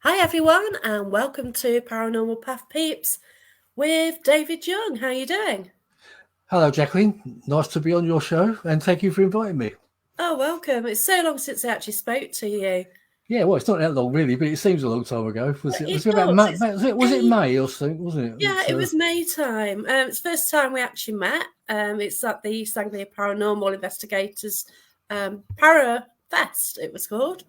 Hi everyone, and welcome to Paranormal Path Peeps with David Young. How are you doing? Hello, Jacqueline. Nice to be on your show, and thank you for inviting me. Oh, welcome. It's so long since I actually spoke to you. Yeah, well, it's not that long, really, but it seems a long time ago. Was it? It Was it about does. May? It's Was it May or something? Wasn't it? yeah, it was May time. It's the first time we actually met. It's at the East Anglia Paranormal Investigators Para Fest, it was called.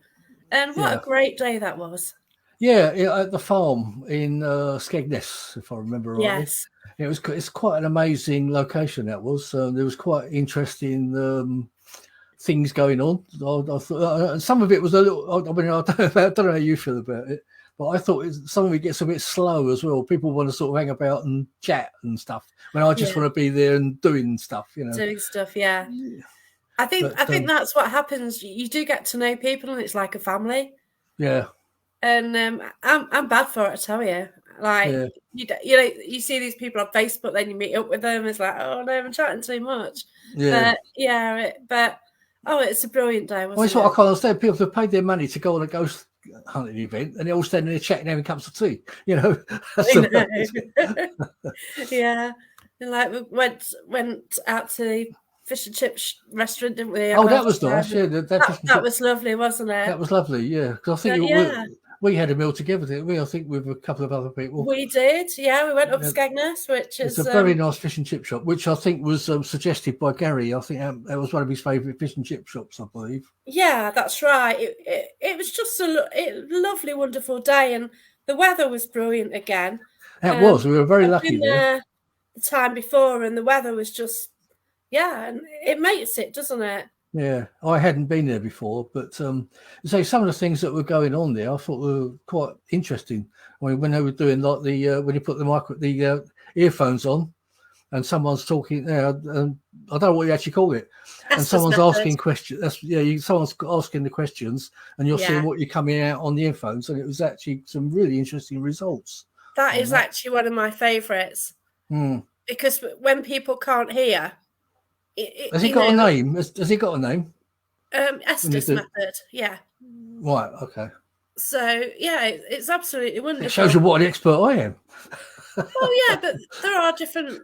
And what a Yeah, great day that was. yeah, at the farm in Skegness, if I remember rightly. Yes. It's quite an amazing location. That was. There was quite interesting things going on. I thought, and some of it was a little. I mean, I don't know how you feel about it, but I thought some of it gets a bit slow as well. People want to sort of hang about and chat and stuff, when I just Yeah. want to be there and doing stuff, Doing stuff, yeah. Yeah. I think that's what happens. You do get to know people and it's like a family. Yeah, And I'm bad for it, I tell you. Like yeah, you see these people on Facebook, then you meet up with them. It's like, oh no, I'm chatting too much. yeah. But yeah, it's a brilliant day, Well, wasn't it's what I it? can't understand. People have paid their money to go on a ghost hunting event, and they're all standing there chatting, having cups of tea. That's I about know. Yeah, and like we went out to the fish and chips restaurant, didn't we? At Oh, that was lunchtime? nice. Yeah, that That fish and that chip. was lovely, wasn't it? That was lovely. Yeah, because I think But yeah, we had a meal together, didn't we? I think with a couple of other people. we did. Yeah, we went up Yeah, Skegness, which it's a is very nice fish and chip shop, which I think was suggested by Gary. I think that was one of his favourite fish and chip shops, I believe. yeah, that's right. It was just a lovely, wonderful day, and the weather was brilliant again. That was. We were very I've lucky been there. there the time before, and the weather was just and it makes it, doesn't it? Yeah, I hadn't been there before, but so some of the things that were going on there, I thought were quite interesting. I mean, when they were doing like when you put the earphones on, and someone's talking there, and I don't know what you actually call it, and Estes someone's method. asking questions. Someone's asking the questions, and you're seeing Yeah, what you're coming out on the earphones, and it was actually some really interesting results that on is that. actually one of my favourites Hmm. because when people can't hear, Has he got a name? Has he got a name? When you Estes do method. Yeah. right, okay, So yeah, it's absolutely it shows wonderful. you what an expert I am. Well, yeah, but there are different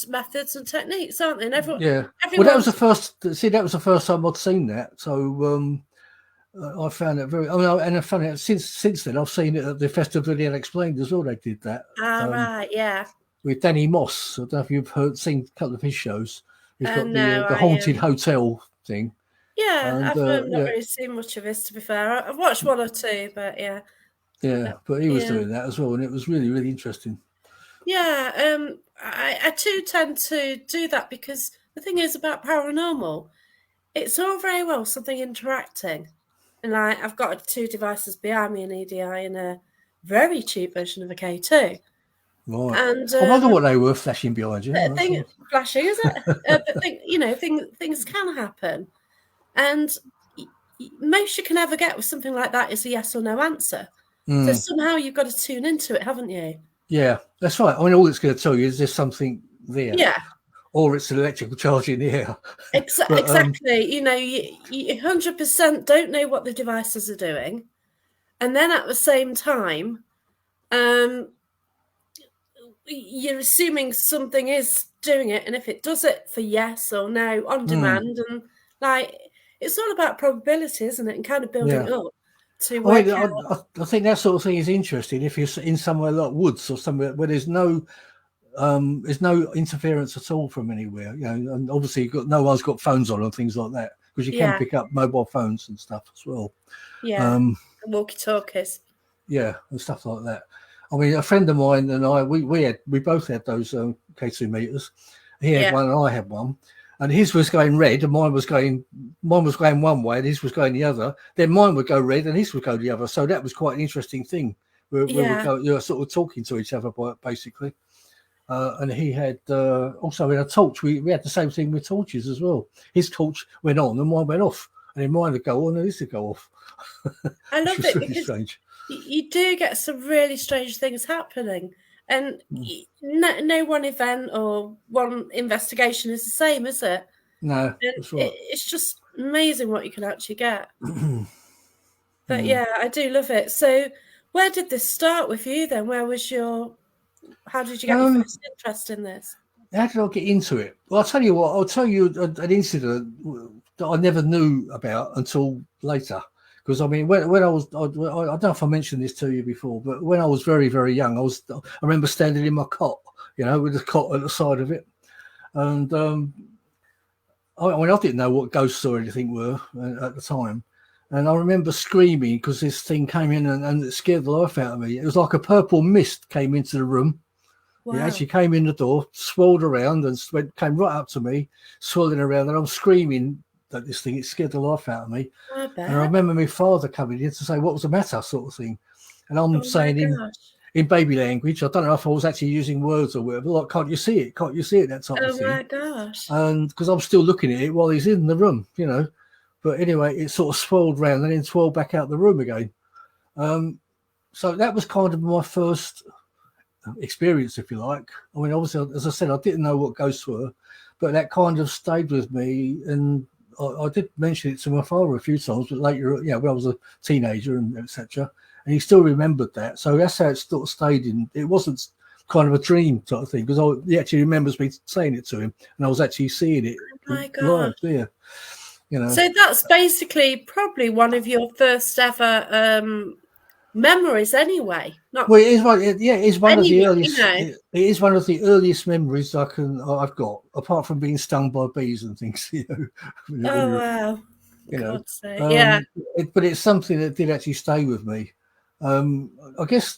methods and techniques, aren't there? And Yeah. Well, that was the everyone's first. See, that was the first time I'd seen that. So I found it very. I mean, and I found it since then. I've seen it at the Festival of the Unexplained as well. They did that right, yeah. with Danny Moss. I don't know if you've seen a couple of his shows. He's got No, the haunted hotel thing, yeah, and I've not yeah, really seen much of this, to be fair. I've watched one or two, but yeah, yeah. But he was yeah, doing that as well, and it was really, really interesting. yeah. I too tend to do that because the thing is about paranormal, it's all very well something interacting, and like I've got two devices behind me, an EDI and a very cheap version of a K2, Right. and I wonder what they were flashing behind you. the thing flashing is it? But things can happen. And most you can ever get with something like that is a yes or no answer. So Mm, somehow you've got to tune into it, haven't you? yeah, that's right. I mean, all it's going to tell you is there's something there, Yeah, or it's an electrical charge in the air. But exactly. You 100% don't know what the devices are doing. And then at the same time, um, you're assuming something is doing it. And if it does it for yes or no on mm, demand, and like it's all about probability, isn't it? And kind of building yeah. up to I mean, work out. I think that sort of thing is interesting if you're in somewhere like woods or somewhere where there's no interference at all from anywhere, and obviously no one's got phones on and things like that, because you can Yeah, pick up mobile phones and stuff as well. yeah. Um, Walkie talkies. yeah, and stuff like that. I mean, a friend of mine and I, we both had those K2 meters. He had Yeah, one and I had one, and his was going red and mine was going one way and his was going the other. Then mine would go red and his would go the other. So that was quite an interesting thing where we yeah, go, sort of talking to each other basically. And he had also in a torch. We had the same thing with torches as well. His torch went on and mine went off, and then mine would go on and his would go off, I which love was it really because strange. you do get some really strange things happening, and Mm. no one event or one investigation is the same, is it? No, And that's right. it's just amazing what you can actually get. But Mm. yeah, I do love it. So, Where did this start with you then? How did you get your Um, first interest in this? how did I get into it? Well, I'll tell you what. I'll tell you an incident that I never knew about until later. Because I mean, when I was, I don't know if I mentioned this to you before, but when I was very, very young, I remember standing in my cot, with the cot at the side of it, and I mean, I didn't know what ghosts or anything were at the time. And I remember screaming because this thing came in and it scared the life out of me. It was like a purple mist came into the room. It Wow, actually came in the door, swirled around and came right up to me, swirling around. And I'm screaming at this thing. It scared the life out of me. I And I bet. remember my father coming in to say, what was the matter, sort of thing. And I'm Oh my saying gosh. in baby language, I don't know if I was actually using words or whatever, like, can't you see it? Can't you see it? That type of Oh thing. my gosh. And because I'm still looking at it while he's in the room. But anyway, it sort of swirled round and then swirled back out the room again. So that was kind of my first experience, if you like. I mean, obviously, as I said, I didn't know what ghosts were, but that kind of stayed with me. And I did mention it to my father a few times, but later, when I was a teenager and etc. And he still remembered that. So that's how it sort of stayed in. It wasn't kind of a dream sort of thing because he actually remembers me saying it to him, and I was actually seeing it Oh my live gosh. there. So that's basically probably one of your first ever memories anyway. Not Well, it is one. Yeah, it is one of the anyway, earliest. It is one of the earliest memories I've got, apart from being stung by bees and things. When Oh you're, wow. you know. God's sake. Yeah. But it's something that did actually stay with me. I guess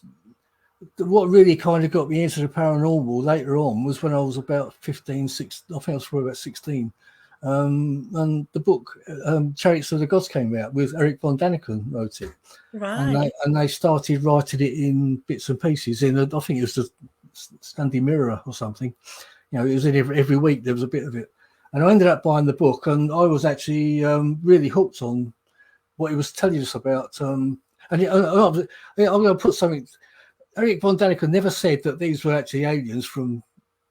what really kind of got me into the paranormal later on was when I was about 15, 16. I think I was probably about 16. And the book Chariots of the Gods came out with Eric von Daniken wrote it. Right. And they started writing it in bits and pieces. I think it was the Sunday Mirror or something. It was in every week there was a bit of it. And I ended up buying the book, and I was actually really hooked on what he was telling us about. I'm going to put something. Eric von Daniken never said that these were actually aliens from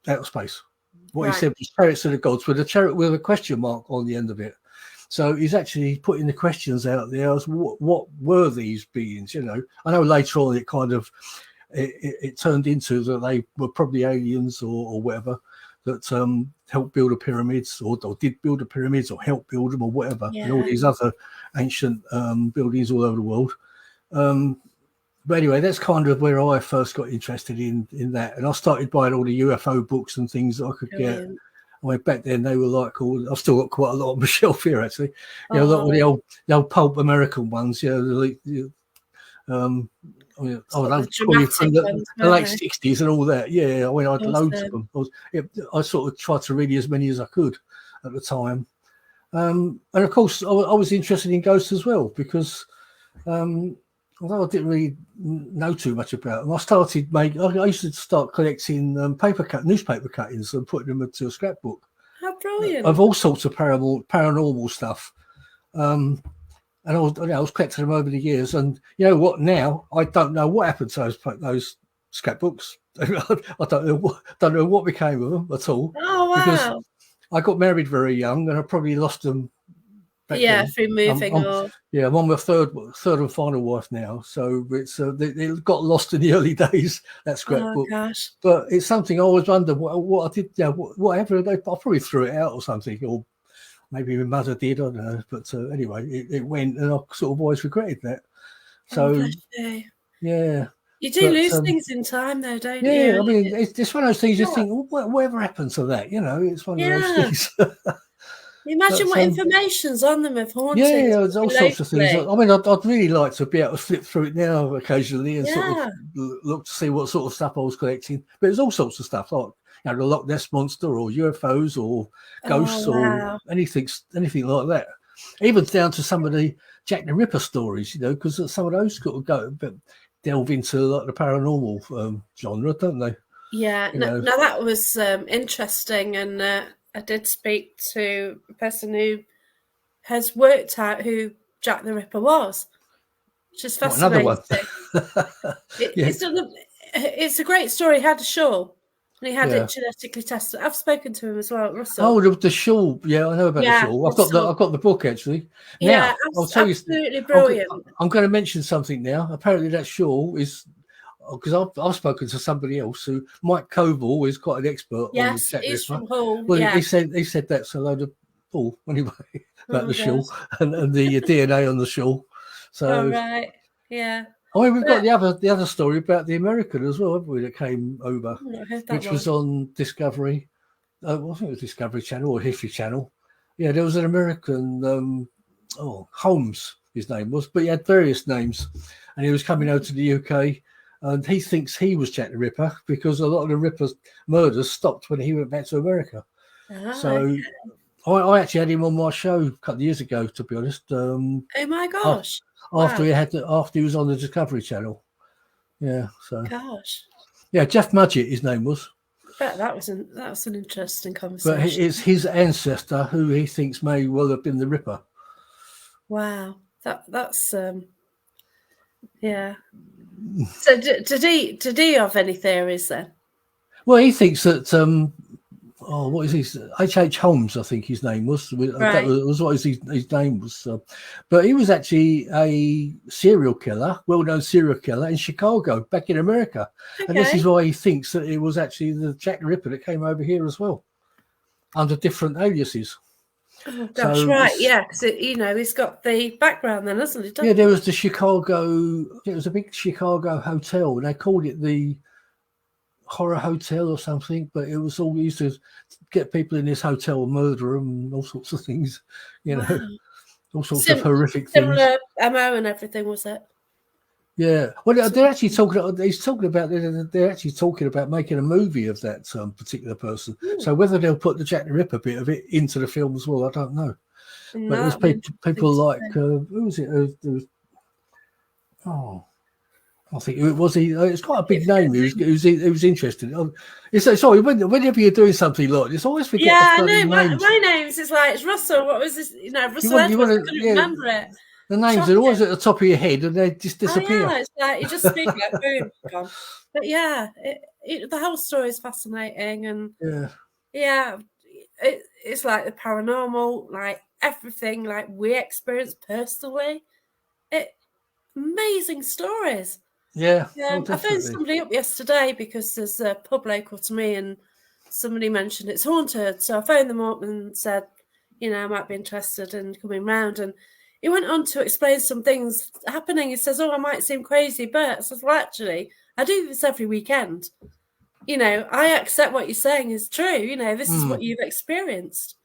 outer space. What he Right. said was chariots of the gods with a question mark on the end of it. So he's actually putting the questions out there as what were these beings? I know later on it kind of it turned into that they were probably aliens or whatever that helped build the pyramids or did build the pyramids or helped build them or whatever, and all Yeah. these other ancient buildings all over the world. But anyway, that's kind of where I first got interested in that, and I started buying all the UFO books and things that I could get. Brilliant. I mean, back then they were like all. I've still got quite a lot on my shelf here, actually. A lot of Oh, the old pulp American ones. I mean, sort of the those probably from dramatic ones, the weren't late they? '60s and all that. Yeah, I mean, I had loads of Awesome. them. I sort of tried to read as many as I could at the time. And of course, I was interested in ghosts as well because although I didn't really know too much about them, I used to start collecting newspaper cuttings and putting them into a scrapbook How of brilliant. all sorts of paranormal stuff. Um, and I was collecting them over the years. And you know what? Now I don't know what happened to those scrapbooks. I don't know what became of them at all Oh because wow. I got married very young and I probably lost them back Yeah, then. through moving or I'm on my third and final wife now, so it got lost in the early days, that oh scrapbook. gosh. But it's something I always wonder what I did. Whatever I probably threw it out or something, or maybe my mother did. I don't know. But anyway, it went, and I sort of always regretted that. Oh So bless you. yeah, You do but lose things in time though, don't yeah, you? I mean, it's one of those things you Yeah. think, whatever happened to that? It's one of those Yeah. things. Imagine But what information's on them of hauntings yeah, there's all sorts of things. locally. I mean, I'd really like to be able to flip through it now occasionally and sort of Yeah. look to see what sort of stuff I was collecting. But there's all sorts of stuff like the Loch Ness monster or UFOs or Oh ghosts or wow. anything like that. Even down to some of the Jack the Ripper stories, because some of those sort of go but delve into like the paranormal genre, don't they? Yeah. You know, Now that was interesting, and I did speak to a person who has worked out who Jack the Ripper was, which is another fascinating. one. It, Yeah, it's a it's a great story. He had a show, and he had Yeah. it genetically tested. I've spoken to him as well, Oh, Russell. the shawl. Yeah, I know about the Yeah, shawl. Russell. I've got the book actually. Yeah, Now I'll tell you. absolutely brilliant. I'm going to mention something now. Apparently, that shawl is because I've spoken to somebody else who Mike Coble is quite an expert on the Yes, Jack he's Ripper. from Hull. Well, Yeah. he said that's a load of bull anyway about Oh the God. shawl and the DNA on the shawl. All So right. Yeah. I mean, we've got But the other story about the American as well, haven't we? That came over, I've not heard that which was one. on Discovery. I think it was Discovery Channel or History Channel. Yeah, there was an American. Holmes, his name was, but he had various names, and he was coming over to the UK, and he thinks he was Jack the Ripper because a lot of the Ripper's murders stopped when he went back to America. Ah, So I actually had him on my show a couple of years ago, to be honest. oh my gosh. After Wow. after he was on the Discovery Channel. Yeah, so Gosh. yeah, Jeff Mudgett, his name was. Bet that was an interesting But conversation. it's his ancestor who he thinks may well have been the Ripper. Wow. That's yeah. So did he have any theories then? Well, he thinks that what is his H. Holmes? I think his name was. That Right. was what his name was. But he was actually a serial killer, well-known serial killer in Chicago, back in America, and this Okay. is why he thinks that it was actually the Jack the Ripper that came over here as well, under different aliases. Oh gosh, So right, yeah, because he's got the background then, hasn't he? yeah, there was the Chicago. It was a big Chicago hotel, and they called it the Horror Hotel or something. But it was all used to get people in this hotel, murder them, and all sorts of things. You know, Wow. all sorts of horrific things. Similar MO and everything, was it? Yeah, well, they're actually talking. He's talking about. They're actually talking about making a movie of that particular person. Ooh. So whether they'll put the Jack the Ripper bit of it into the film as well, I don't know. But there's people like who was it? I think it was he. It's quite a big name. He was interested. It's sorry. Whenever you're doing something like this, I always forget Yeah, the I bloody know. names. My name's is like it's Russell. What was this? Russell You Edwards. I want to, couldn't yeah. remember it. The names are always at the top of your head, and they just disappear. Oh yeah, it's like you just speak like boom, gone. But yeah, the whole story is fascinating, and yeah, it's like the paranormal, like everything, like we experienced personally. Amazing stories. Yeah, I phoned somebody up yesterday because there's a pub local to me, and somebody mentioned it's haunted. So I phoned them up and said, I might be interested in coming round. And he went on to explain some things happening. He says, I might seem crazy, but I says, well, actually, I do this every weekend. I accept what you're saying is true. This is what you've experienced.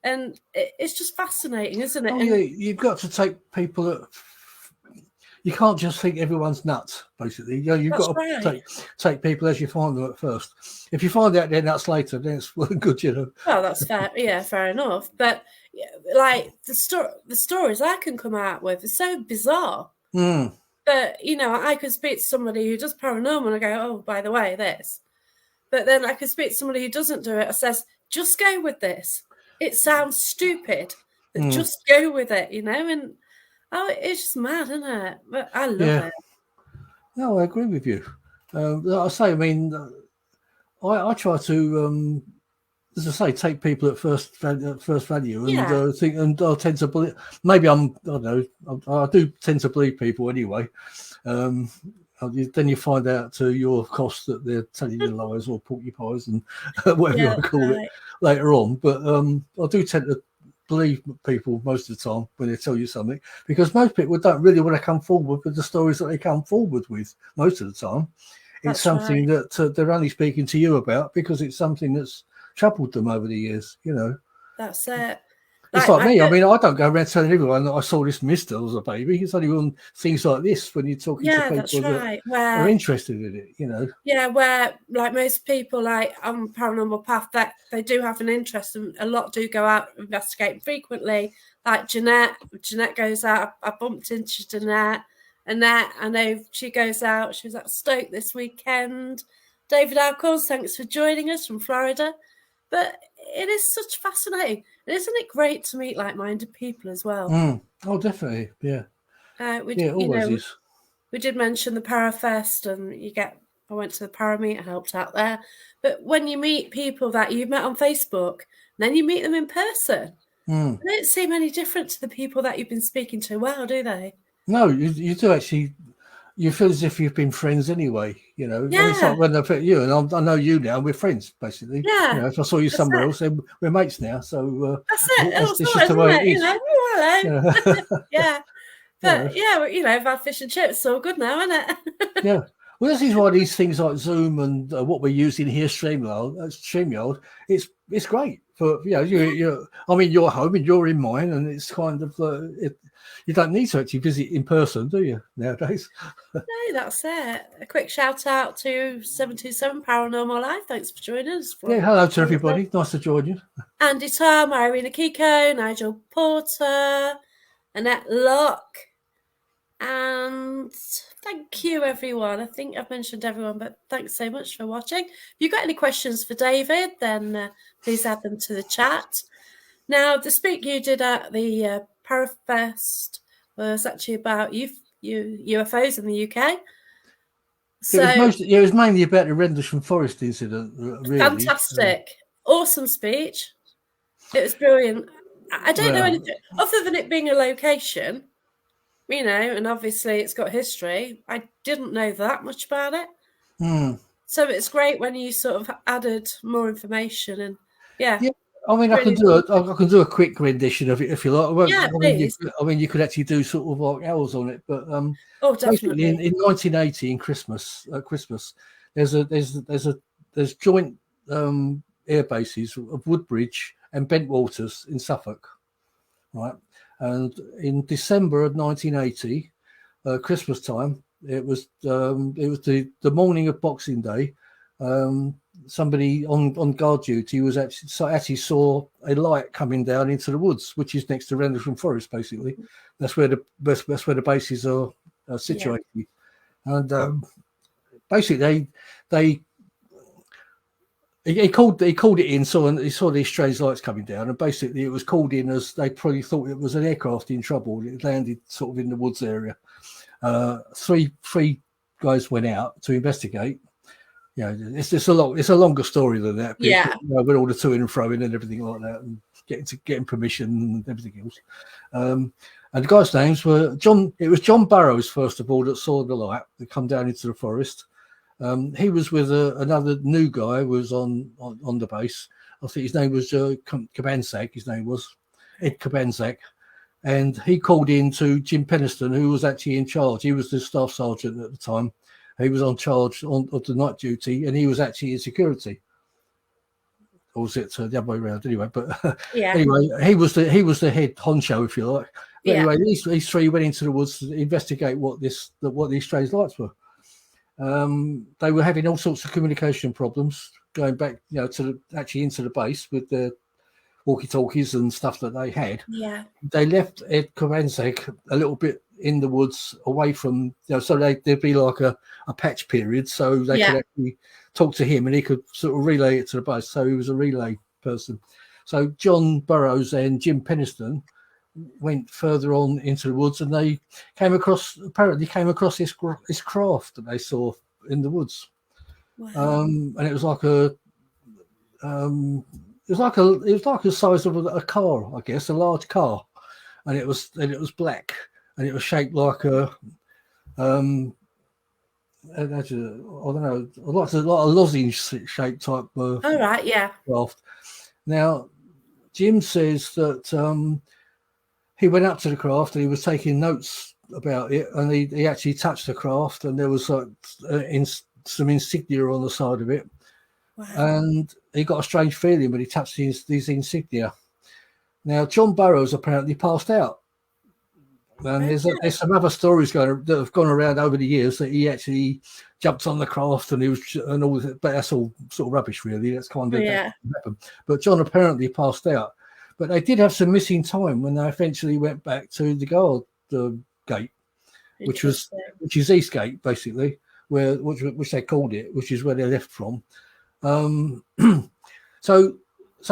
And it's just fascinating, isn't it? Oh, yeah, you've got to take people that... You can't just think everyone's nuts, basically. You've got to take people as you find them at first. If you find out they're nuts later, then it's good, Well, that's fair. Yeah, fair enough. But like the stories I can come out with are so bizarre. But I could speak to somebody who does paranormal and I go, oh, by the way, this. But then I could speak to somebody who doesn't do it and says, just go with this. It sounds stupid, but just go with it, and it's just mad, isn't it? But I love it. No, I agree with you. Like I say, I mean, I try to, as I say, take people at first value, and think, and I tend to believe. Maybe I don't know. I do tend to believe people anyway. Then you find out to your cost that they're telling you lies or porcupines and whatever you want to call it later on. But I do tend to believe people most of the time when they tell you something, because most people don't really want to come forward with the stories that they come forward with most of the time. It's something that they're only speaking to you about because it's something that's troubled them over the years, That's it. It's like me. I mean, I don't go around telling everyone that I saw this mist as a baby. It's only on things like this when you're talking to people that are interested in it, Yeah, where like most people, like on Paranormal Path, that they do have an interest, and a lot do go out investigating frequently. Like Jeanette goes out. I bumped into Jeanette. Annette, I know she goes out. She was at Stoke this weekend. David Alcorns, thanks for joining us from Florida. But it is such fascinating. And isn't it great to meet like-minded people as well? Oh, definitely. Yeah. Always is. We did mention the Parafest, and you get I went to the Parameet, I helped out there. But when you meet people that you've met on Facebook, then you meet them in person, Mm. they don't seem any different to the people that you've been speaking to well, do they? No, you do actually. You feel as if you've been friends anyway. You know, I mean, it's Yeah, like when I met you, and I know you now. We're friends, basically. You yeah, know, if I saw you that's somewhere it. else, then we're mates now. So That's it. It's that's all, just the isn't way it it? is. Oh, hello. You know, Yeah. you know, But yeah, I've had fish and chips. It's all good now, isn't it? yeah. Well, this is why these things like Zoom and what we're using here, StreamYard, it's great for you. I mean, you're home and you're in mine, and it's kind of you don't need to actually visit in person, do you nowadays? No, that's it. A quick shout out to 727 Paranormal Live. Thanks for joining us Yeah. from Hello to everybody. Nice to join you. Andy Tom, Irina Kiko, Nigel Porter, Annette Locke, and thank you, everyone. I think I've mentioned everyone, but thanks so much for watching. If you've got any questions for David, then please add them to the chat. Now, the speak you did at the Parafest was actually about UFOs in the UK. So It was mainly about the Rendlesham Forest incident, really. fantastic, awesome speech. It was brilliant. I don't know Well, anything other than it being a location, and obviously it's got history. I didn't know that much about it. hmm. So it's great when you sort of added more information and yeah, Yeah, I mean, really, I can do a quick rendition of it if you like. Well, yeah, please. I mean, you could actually do sort of like hours on it, but Oh, basically, definitely. in 1980, in Christmas, there's joint air bases of Woodbridge and Bentwaters in Suffolk, right? And in December of 1980, Christmas time, it was the morning of Boxing Day. Somebody on guard duty was actually saw a light coming down into the woods, which is next to Rendlesham Forest. Basically, that's where the bases are Yeah, situated. And basically, they he called it in, so and he saw these strange lights coming down, and basically it was called in as they probably thought it was an aircraft in trouble. It landed sort of in the woods area. Three guys went out to investigate. It's a longer story than that, Pip, yeah, with all the to and fro and everything like that, and getting permission and everything else. And the guys' names were John. It was John Burrows first of all that saw the light that come down into the forest. He was with another new guy who was on the base. I think his name was Cabansack. His name was Ed Cabansack. And he called in to Jim Peniston, who was actually in charge. He was the staff sergeant at the time. He was on charge of the night duty, and he was actually in security. Or was it the other way around? Anyway, but yeah, anyway, he was the head honcho, if you like. But yeah, anyway, these three went into the woods to investigate what these strange lights were. They were having all sorts of communication problems going back, actually into the base with the walkie-talkies and stuff that they had. yeah, They left Ed Kovansek a little bit in the woods away from, so there'd be like a patch period, so they could actually talk to him and he could sort of relay it to the base. So he was a relay person. So John Burrows and Jim Peniston went further on into the woods, and they apparently came across this craft that they saw in the woods. wow, And it was like the size of a car, I guess, a large car, and it was black, and it was shaped like a I don't know, like a lozenge shaped type all right, yeah, craft. Now, Jim says that he went up to the craft and he was taking notes about it, and he actually touched the craft, and there was like some insignia on the side of it, wow, and he got a strange feeling when he touched these insignia. Now, John Burrows apparently passed out, and there's some other stories that have gone around over the years that he actually jumped on the craft and he was and all that, but that's all sort of rubbish, really. That's kind of that happened. But John apparently passed out. But they did have some missing time when they eventually went back to the guard gate, which is Eastgate, basically, which they called it, which is where they left from. So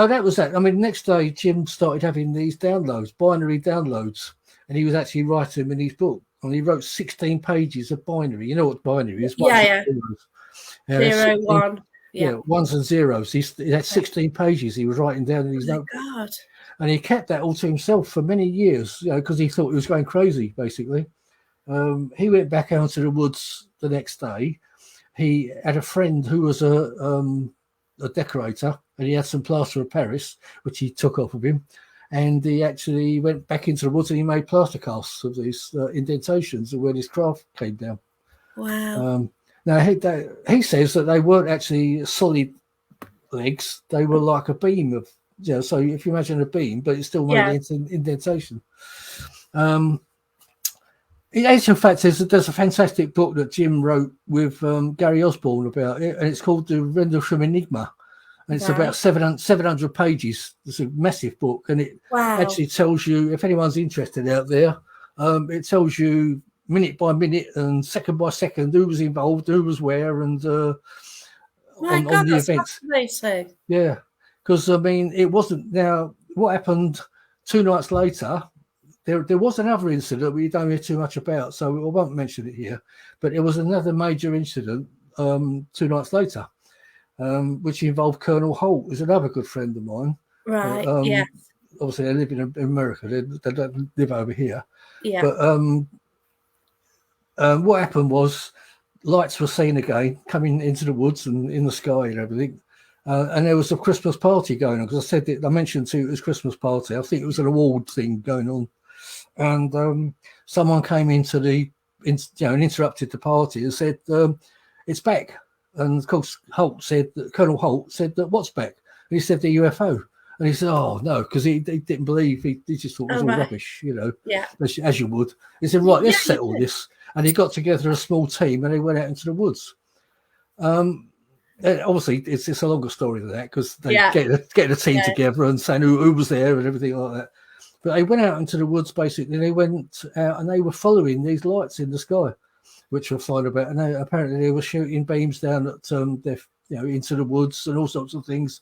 that was that. I mean, next day Jim started having these binary downloads, and he was actually writing them in his book. and he wrote 16 pages of binary. You know what binary is? Yeah, Ones and yeah. zeros. Yeah, 0, 16, 1. yeah, Yeah. ones and zeros. He had Yeah. 16 pages he was writing down in Oh his my notebook. God. And he kept that all to himself for many years, because he thought he was going crazy, basically. He went back out to the woods the next day. He had a friend who was a decorator, and he had some plaster of Paris, which he took off of him. And he actually went back into the woods and he made plaster casts of these indentations of where this craft came down. Wow. Now, he says that they weren't actually solid legs, they were like a beam of, so if you imagine a beam, but it still made Yeah. an indentation. In actual fact, there's a fantastic book that Jim wrote with Gary Osborne about it, and it's called The Rendlesham Enigma. And it's about Right. 700 pages. It's a massive book, and it Wow. actually tells you, if anyone's interested out there, it tells you minute by minute and second by second who was involved, who was where, and My on God, the that's events. fascinating. Yeah, because I mean, it wasn't. Now, what happened 2 nights later? There was another incident we don't hear too much about, so I won't mention it here. But it was another major incident 2 nights later, which involved Colonel Holt, who's another good friend of mine. Right. Yeah. Obviously, they live in America. They don't live over here. Yeah. But what happened was lights were seen again coming into the woods and in the sky and everything. And there was a Christmas party going on, because I mentioned to you it was Christmas party. I think it was an award thing going on. And someone came into and interrupted the party and said, it's back. And of course, Colonel Holt said that what's back? And he said the UFO. And he said, oh, no, because he didn't believe, he just thought it was Oh, all right. rubbish, Yeah. as you would. He said, right, let's Yeah, settle this. And he got together a small team and they went out into the woods. Obviously, it's a longer story than that, because they get a team together and saying who was there and everything like that. But they went out into the woods, basically. They went out and they were following these lights in the sky, which were flying about. And apparently they were shooting beams down at into the woods and all sorts of things.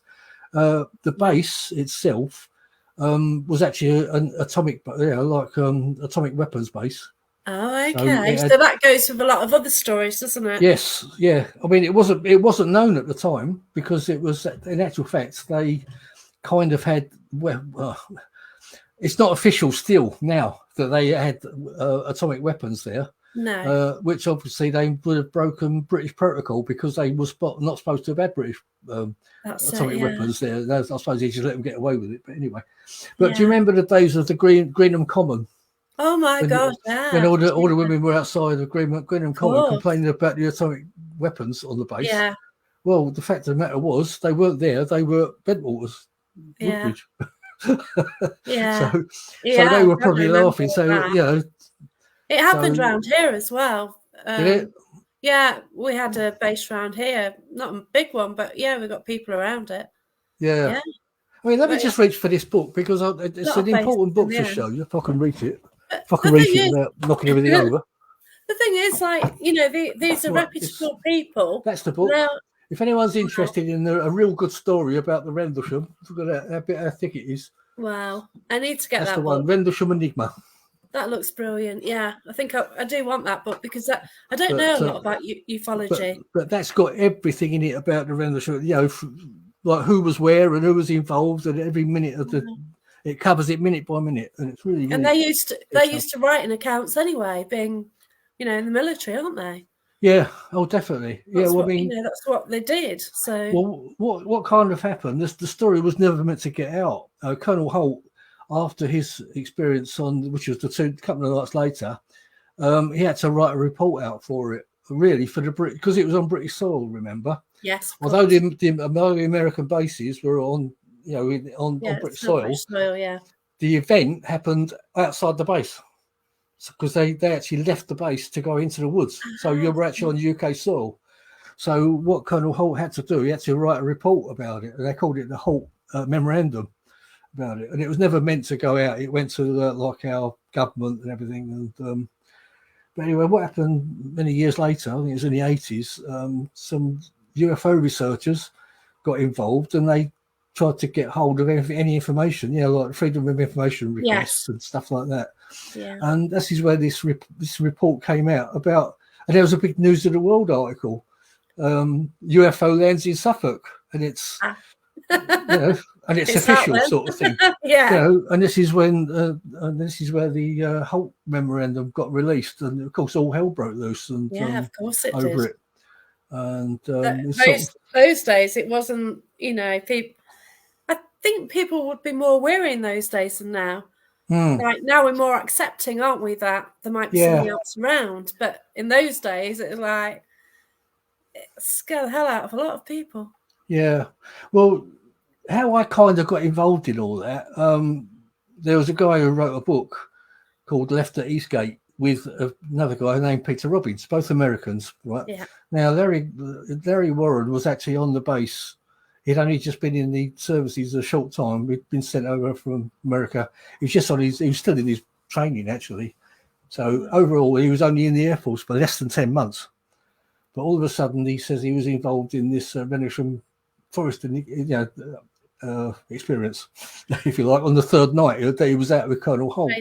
The base itself was actually an atomic, atomic weapons base. Oh, okay. So that goes with a lot of other stories, doesn't it? Yes, yeah. I mean, it wasn't known at the time, because it was, in actual fact, they kind of had, it's not official still now that they had atomic weapons there. No. Which obviously they would have broken British protocol, because they were not supposed to have had British atomic weapons there. I suppose they just let them get away with it. But anyway, do you remember the days of the Greenham Common? Oh my God! When Yeah. all the women were outside of Greenham Common complaining about the atomic weapons on the base. Yeah. Well, the fact of the matter was they weren't there. They were at Bentwaters, Woodbridge. Yeah. So they were probably laughing. So it happened around here as well. Did it? Yeah, we had a base around here, not a big one, but we got people around it. Yeah. I mean, let me just reach for this book, because it's an important book to show you, if I can reach it. If I can reach it without knocking everything over. The thing is, these are reputable people. That's the book. If anyone's interested in a real good story about the Rendlesham, look at that, how thick it is. Wow. I need to get That's that the one, book. Rendlesham Enigma. That looks brilliant. Yeah, I think I do want that book, because I don't know a lot about ufology. But that's got everything in it about the Rendlesham, like who was where and who was involved, and every minute of it covers it minute by minute, and it's really. And they used to write in accounts anyway, being, in the military, aren't they? Yeah. Oh, definitely. That's that's what they did. So, what kind of happened? The story was never meant to get out. Colonel Holt, after his experience which was the couple of nights later, he had to write a report out for it. Really, for the because it was on British soil. Remember? Yes. Although the American bases were on British soil, the event happened outside the base, because they actually left the base to go into the woods. So you were actually on UK soil. So what Colonel Holt had to do, he had to write a report about it, and they called it the Holt Memorandum about it. And it was never meant to go out. It went to our government and everything. And but anyway, what happened many years later, I think it was in the 80s, some UFO researchers got involved, and they tried to get hold of any information, like freedom of information requests Yes. and stuff like that. Yeah. And this is where this report came out about, and there was a big News of the World article, UFO lands in Suffolk, and it's and it's official sort of thing. Yeah. And this is when this is where the Holt memorandum got released, and of course all hell broke loose, and of course it over did. it. And those days, it wasn't. People. I think people would be more wary in those days than now. Like now, we're more accepting, aren't we? That there might be something else around. But in those days, it was like it scared the hell out of a lot of people. Yeah. Well, how I kind of got involved in all that, there was a guy who wrote a book called Left at Eastgate with another guy named Peter Robbins, both Americans, right? Yeah. Now, Larry Warren was actually on the base. He'd only just been in the services a short time. He'd been sent over from America. He was he was still in his training, actually. So overall, he was only in the Air Force for less than 10 months. But all of a sudden, he says he was involved in this Rendlesham Forest experience, if you like, on the third night. He was out with Colonel Holt.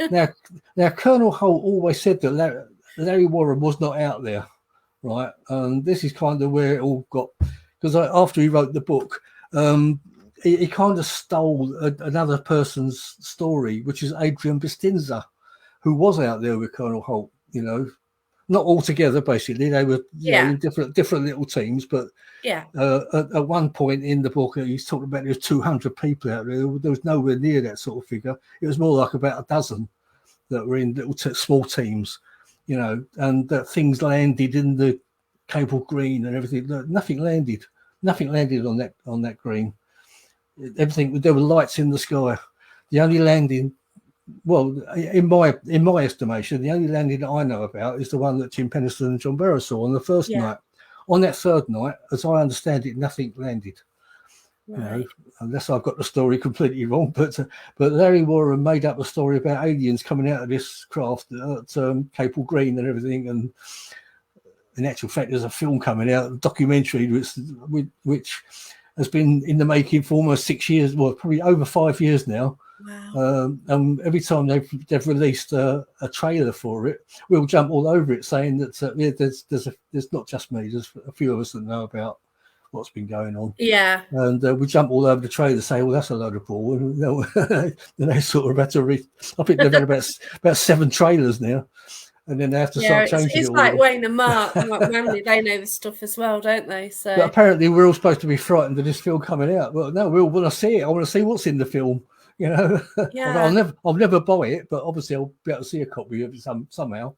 Now, Colonel Holt always said that Larry Warren was not out there, right? And this is kind of where it all got, because after he wrote the book, he kind of stole another person's story, which is Adrian Bustinza, who was out there with Colonel Holt, not all together, basically. They were in different little teams, but at one point in the book, he's talking about there's 200 people out there. There was nowhere near that sort of figure. It was more like about a dozen that were in little small teams, and that things landed in the Cable Green and everything. Nothing landed on that green. Everything, there were lights in the sky. The only landing, well, in my estimation, the only landing that I know about is the one that Jim Penniston and John Barrow saw on the first night. On that third night, as I understand it, nothing landed. Right. Unless I've got the story completely wrong. But Larry Warren made up a story about aliens coming out of this craft at Cable Green and everything. And in actual fact, there's a film coming out, a documentary, which has been in the making for almost 6 years, well, probably over 5 years now. Wow. And every time they've released a trailer for it, we'll jump all over it, saying that there's not just me, there's a few of us that know about what's been going on. Yeah. And we jump all over the trailer, say, well, that's a load of bull. And then they sort of had to I think they've had about 7 trailers now. And then they have to start changing it. It's like Wayne and Mark, like Manly, they know the stuff as well, don't they? So, but apparently we're all supposed to be frightened of this film coming out. Well, no, we all want to see it. I want to see what's in the film. Yeah. I'll never buy it, but obviously I'll be able to see a copy of it somehow.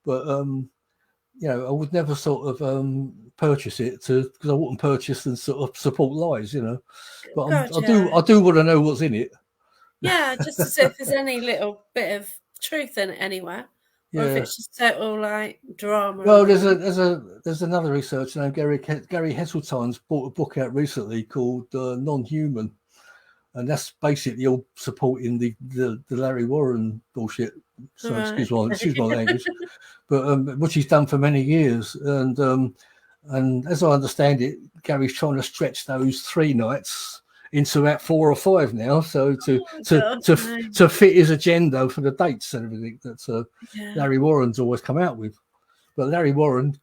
But I would never sort of purchase it because I wouldn't purchase and sort of support lies, But I do want to know what's in it. Yeah, just to see if there's any little bit of truth in it anywhere, or if it's just total like drama. Well, there's another researcher named Gary Heseltine's bought a book out recently called Non-Human. And that's basically all supporting the Larry Warren bullshit. So excuse my language, but which he's done for many years. And as I understand it, Gary's trying to stretch those 3 nights into about 4 or 5 now. So to fit his agenda for the dates and everything that Larry Warren's always come out with. But Larry Warren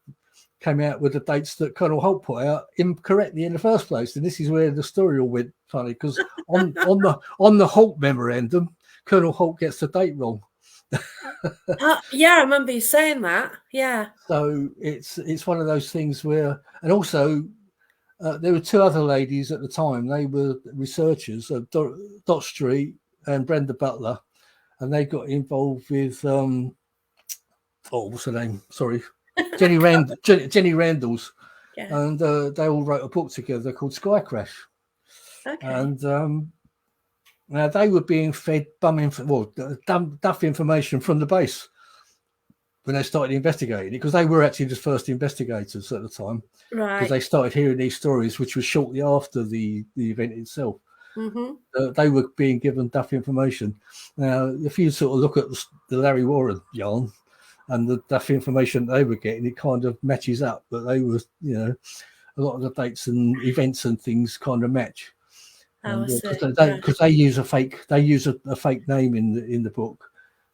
came out with the dates that Colonel Holt put out incorrectly in the first place, and this is where the story all went funny, because on the Holt memorandum, Colonel Holt gets the date wrong. Yeah, I remember you saying that. Yeah. So it's one of those things where, and also there were 2 other ladies at the time. They were researchers, Dot Street and Brenda Butler, and they got involved with what's her name? Sorry. Jenny Randalls, and they all wrote a book together called Sky Crash. Okay. And now they were being fed duff information from the base when they started investigating it, because they were actually the first investigators at the time. Right. Because they started hearing these stories, which was shortly after the event itself. Mm-hmm. They were being given duff information. Now, if you sort of look at the Larry Warren yarn, and the information they were getting, it kind of matches up. But they were, a lot of the dates and events and things kind of match. Oh, I see. Because they use a fake name in the book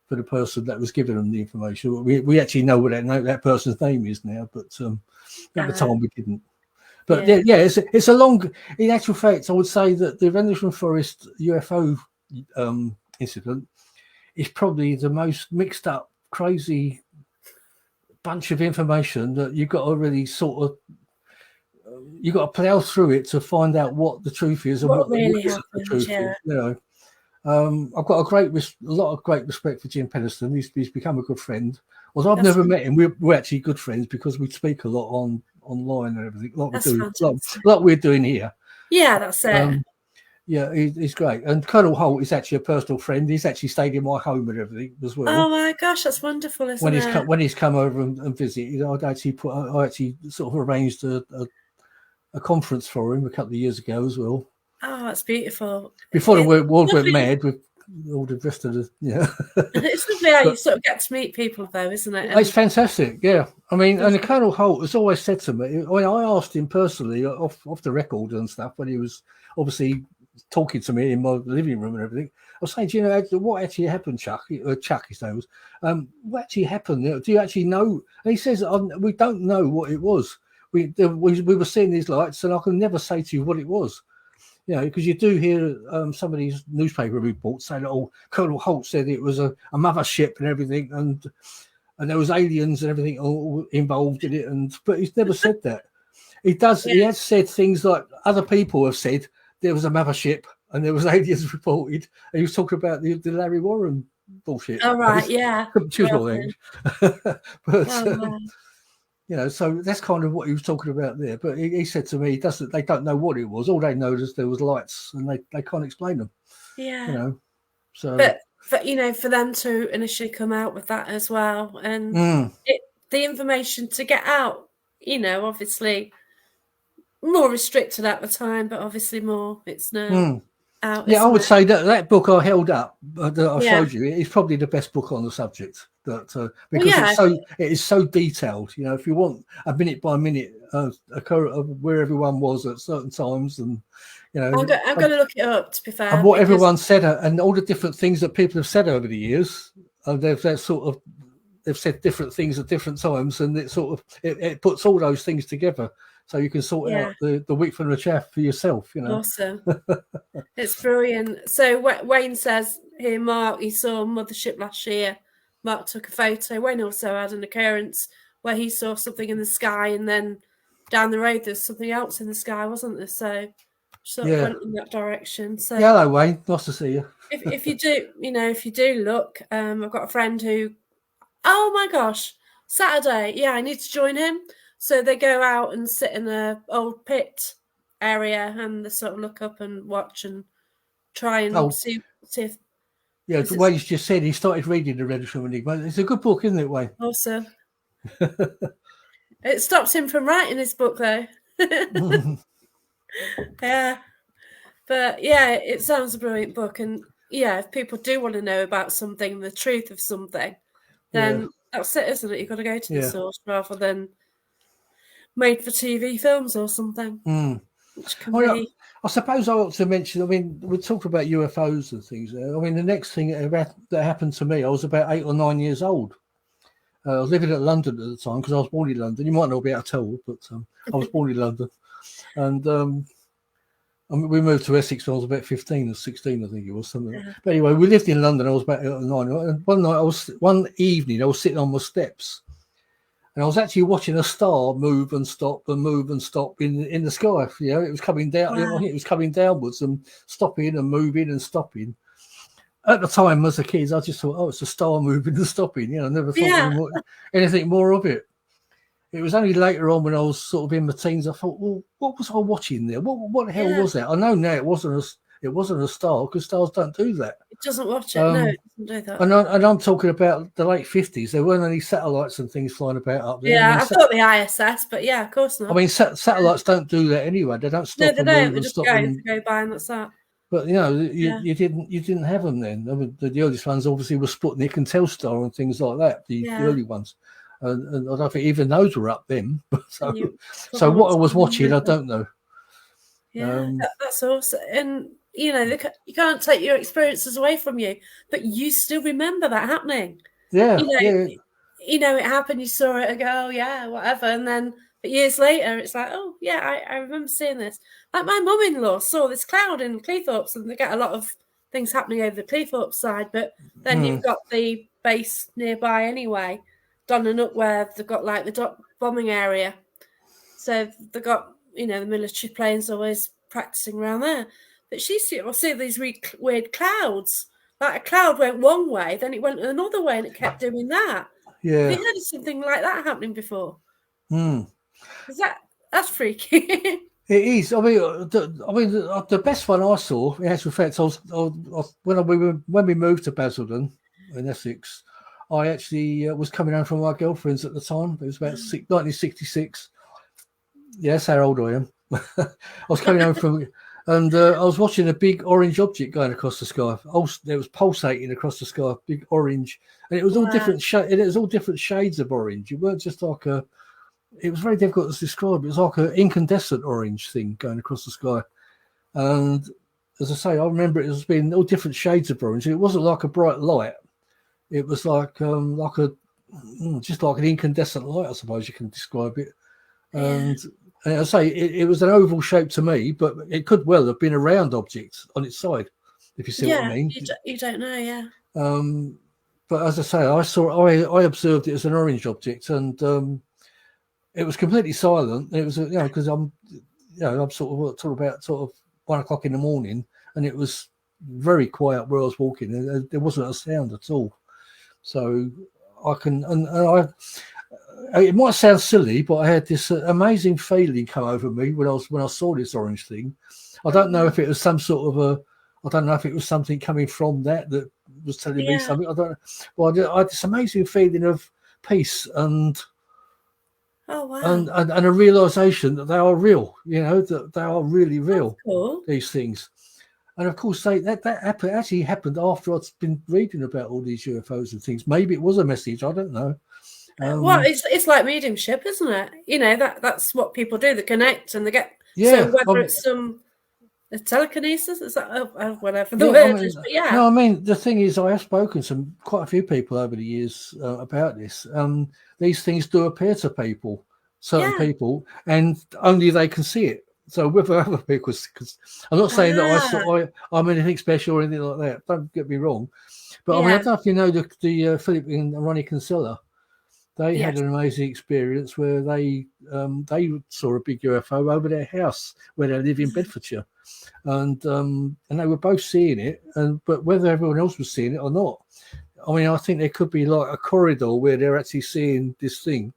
for the person that was giving them the information. We actually know what that person's name is now, but at the time we didn't. But yeah, it's a long. In actual fact, I would say that the Rendlesham Forest UFO incident is probably the most mixed up, crazy bunch of information that you've got to really sort of. You've got to plough through it to find out what the truth is and what really isn't the happened. truth is. You know, I've got a lot of great respect for Jim Penniston. He's become a good friend. Although I've never met him, we're actually good friends because we speak a lot online and everything, like we're doing here. Yeah, that's it. Yeah, he's great. And Colonel Holt is actually a personal friend. He's actually stayed in my home and everything as well. Oh my gosh, that's wonderful, isn't it? When he's come over and visited, I actually sort of arranged a conference for him a couple of years ago as well. Oh, that's beautiful. Before the world went mad with all the rest of the, It's lovely how you sort of get to meet people, though, isn't it? It's fantastic, yeah. I mean, and the Colonel Holt has always said to me, when I asked him personally off the record and stuff, when he was obviously talking to me in my living room and everything, I was saying, do you know what actually happened, Chuck? Chuck, his name was. What actually happened? Do you actually know? And he says, we don't know what it was. We were seeing these lights, and I can never say to you what it was. You know, because you do hear some of these newspaper reports saying, "Oh, Colonel Holt said it was a mothership and everything, and there was aliens and everything all involved in it." But he's never said that. He does. Yeah. He has said things like other people have said there was a mothership and there was aliens reported. And he was talking about the Larry Warren bullshit. Oh right, yeah. Choose my language. But. You know, so that's kind of what he was talking about there. But he said to me, they don't know what it was. All they know is there was lights, and they can't explain them. Yeah. You know, so. But for them to initially come out with that as well, and the information to get out, obviously more restricted at the time, but obviously more it's now out. Yeah, I would say that book I held up that I showed you is probably the best book on the subject. Because it is so detailed. You know, if you want a minute by minute of where everyone was at certain times, and I'm going to look it up. To be fair, and what everyone said, and all the different things that people have said over the years, they've said different things at different times, and it puts all those things together, so you can sort out the wheat from the chaff for yourself. Awesome, it's brilliant. So Wayne says here, Mark, he saw Mothership last year. Mark took a photo. Wayne also had an occurrence where he saw something in the sky, and then down the road there's something else in the sky, wasn't there? So sort of went in that direction. So hello, Wayne. Nice to see you. if you do look, I've got a friend who, oh my gosh, Saturday, I need to join him. So they go out and sit in a old pit area, and they sort of look up and watch and try and see if. Yeah, Wayne's just said he started reading the Rendlesham Enigma. It's a good book, isn't it, Wayne? Awesome. It stops him from writing his book, though. Yeah. But, it sounds a brilliant book. And, if people do want to know about something, the truth of something, then that's it, isn't it? You've got to go to the source rather than made-for-TV films or something. Which can be... I suppose I ought to mention, I mean, we talked about UFOs and things. I mean, the next thing that happened to me, I was about 8 or 9 years old. I was living in London at the time because I was born in London. You might not be able to tell, but I was born in London. And we moved to Essex when I was about 15 or 16, I think it was something. But anyway, we lived in London. I was about 8 or 9. And one evening, I was sitting on my steps. And I was actually watching a star move and stop and move and stop in the sky. It was coming down. Wow. I think it was coming downwards and stopping and moving and stopping. At the time, as a kid, I just thought, it's a star moving and stopping. I never thought anything more of it. It was only later on when I was sort of in my teens, I thought, well, what was I watching there? What the hell was that? I know now it wasn't a star because stars don't do that. It doesn't watch it. No, it doesn't do that. And I'm talking about the late 50s. There weren't any satellites and things flying about up there. Yeah, I thought the ISS, but of course not. I mean, satellites don't do that anyway. They don't stop. No, they don't. They just go by, and that's that. But you didn't have them then. I mean, the earliest ones obviously were Sputnik and Telstar and things like that. The early ones, and I don't think even those were up then. So what I was watching, I don't know. Yeah, that's awesome. And you know, you can't take your experiences away from you, but you still remember that happening. Yeah, You know, yeah, it happened. You saw it and go, oh yeah, whatever. And then, but years later, it's like, oh yeah, I remember seeing this. Like my mum-in-law saw this cloud in Cleethorpes, and they get a lot of things happening over the Cleethorpes side. But then you've got the base nearby anyway, Donnanuck, where they've got like the bombing area. So they got, you know, the military planes always practicing around there. But she see these weird clouds. Like a cloud went one way, then it went another way, and it kept doing that. Have yeah. you heard of something like that happening before? Mm. Is that's freaky? It is. I mean, the best one I saw, in actual fact, when we moved to Basildon in Essex, I actually was coming home from my girlfriend's at the time. It was about 1966. Yeah, that's how old I am. I was coming home from, and I was watching a big orange object going across the sky. It was pulsating across the sky, big orange, and it was all Wow. different. It was all different shades of orange. It weren't just like a. It was very difficult to describe. It was like an incandescent orange thing going across the sky, and as I say, I remember it as being all different shades of orange. It wasn't like a bright light. It was like a just like an incandescent light, I suppose you can describe it. Yeah. And I say it was an oval shape to me, but it could well have been a round object on its side, if you see what I Yeah. mean. You don't know. Yeah. But as I say, I observed it as an orange object, and it was completely silent. It was because I'm sort of about 1 o'clock in the morning, and it was very quiet where I was walking. There wasn't a sound at all. So I can and I. It might sound silly, but I had this amazing feeling come over me when I saw this orange thing. I Oh, don't know if it was some sort of a. I don't know if it was something coming from that was telling me yeah. something. I don't know. Well, I had this amazing feeling of peace Oh, wow. and a realization that they are real. You know that they are really That's real. cool. These things, and of course actually happened after I'd been reading about all these UFOs and things. Maybe it was a message. I don't know. Well, it's like mediumship, isn't it? You know, that's what people do. They connect and they get. So Yeah, whether it's some telekinesis, is that whatever the yeah. I word mean, is? But yeah, no, I mean the thing is, I have spoken to quite a few people over the years about this. These things do appear to people, certain yeah. people, and only they can see it. So whether other people, because I'm not saying that Ah, I'm anything special or anything like that. Don't get me wrong. But I mean, I yeah, don't know if you know the Philip and Ronnie Kinsella. They had yes. an amazing experience where they saw a big UFO over their house where they live in Bedfordshire, and they were both seeing it, but whether everyone else was seeing it or not, I mean, I think there could be like a corridor where they're actually seeing this thing.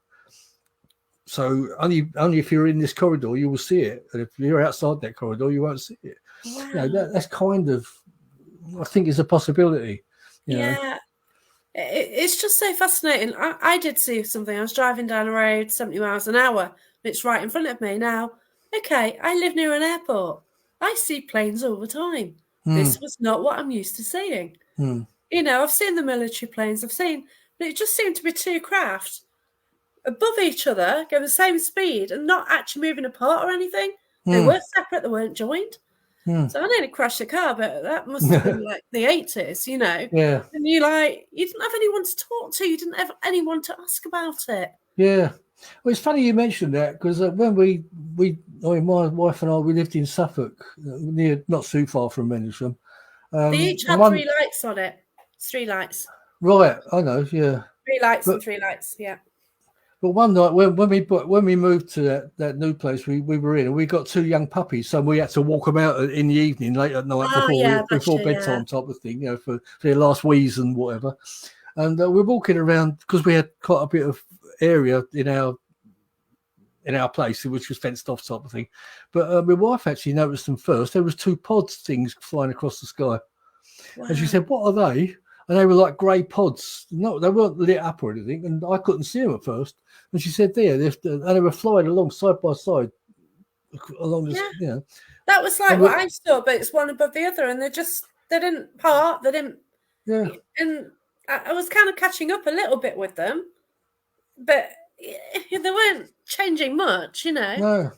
So only if you're in this corridor you will see it, and if you're outside that corridor you won't see it. You know, Wow. that's kind of, I think, is a possibility. You know. Yeah. It's just so fascinating. I did see something. I was driving down the road 70 miles an hour, and it's right in front of me. Now, okay, I live near an airport. I see planes all the time. Hmm. This was not what I'm used to seeing. Hmm. You know, I've seen the military planes, but it just seemed to be two craft above each other, going the same speed and not actually moving apart or anything. They Hmm. were separate, they weren't joined. Hmm. So I nearly crashed the car, but that must have been like the 80s, you know. Yeah. And you didn't have anyone to talk to, you didn't have anyone to ask about it. Yeah. Well, it's funny you mentioned that because when I mean, my wife and I, we lived in Suffolk, near, not too far from Menisham. They each And had three one, lights on it. It's three lights. right, I know, yeah. Three lights and But three lights, yeah. one night when we moved to that new place we were in, and we got two young puppies, so we had to walk them out in the evening, late at night, Oh, yeah, bless before you, yeah. bedtime type of thing, you know, for their last wheeze and whatever. And we're walking around because we had quite a bit of area in our place, which was fenced off type of thing. But my wife actually noticed them first. There was two pods things flying across the sky, and she Wow. said, "What are they?" And they were like grey pods. No, they weren't lit up or anything, and I couldn't see them at first. And she said, "There," and they were flying along side by side along this, Yeah. you know. That was like And what I saw, but it's one above the other, and they didn't part, they didn't, yeah, and I was kind of catching up a little bit with them, but they weren't changing much, you know. no,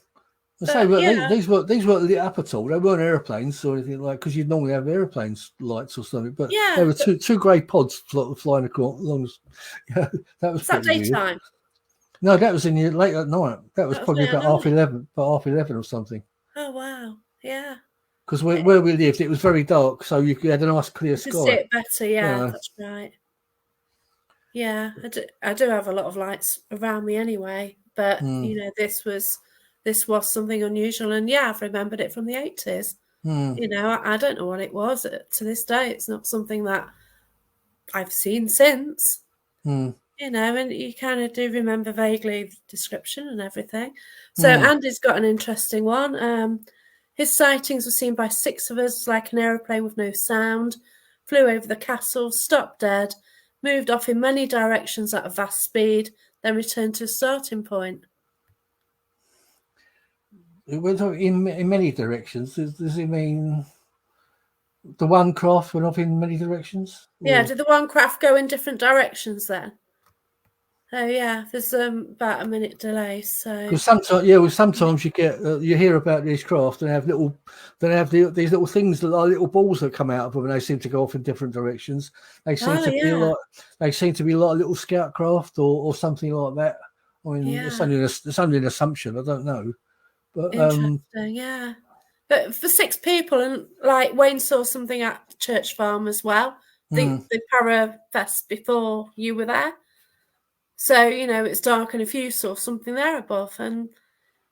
So, But but yeah, these weren't lit up at all. They weren't airplanes or anything like, because you'd normally have airplanes lights or something. But there yeah. were two grey pods flying across. Yeah, that was Was that pretty weird. daytime? No, that was in the late at night. That was That was probably late at about night. half 11 or something. Oh wow, yeah. Because where we lived, it was very dark, so you had a nice clear You could see sky. it better. You Yeah, know. that's right. Yeah, I do have a lot of lights around me anyway, but Mm, this was something unusual, and yeah, I've remembered it from the 80s. mm, I don't know what it was to this day. It's not something that I've seen since. mm, And you kind of do remember vaguely the description and everything. So mm. Andy's got an interesting one. His sightings were seen by 6 of us, like an aeroplane with no sound, flew over the castle, stopped dead, moved off in many directions at a vast speed, then returned to a starting point. It went in many directions. Does it mean the one craft went off in many directions? Yeah, Or did the one craft go in different directions then? Oh yeah, there's about a minute delay, so because sometimes you get you hear about these craft and these little things that are little balls that come out of them, and they seem to go off in different directions. They seem oh to be yeah, like little scout craft or something like that. I mean, yeah. it's only an assumption. I don't know, but Interesting, yeah. But for 6 people, and like Wayne saw something at Church Farm as well. mm, The Para Fest before you were there. So, it's dark and if you saw something there above. And,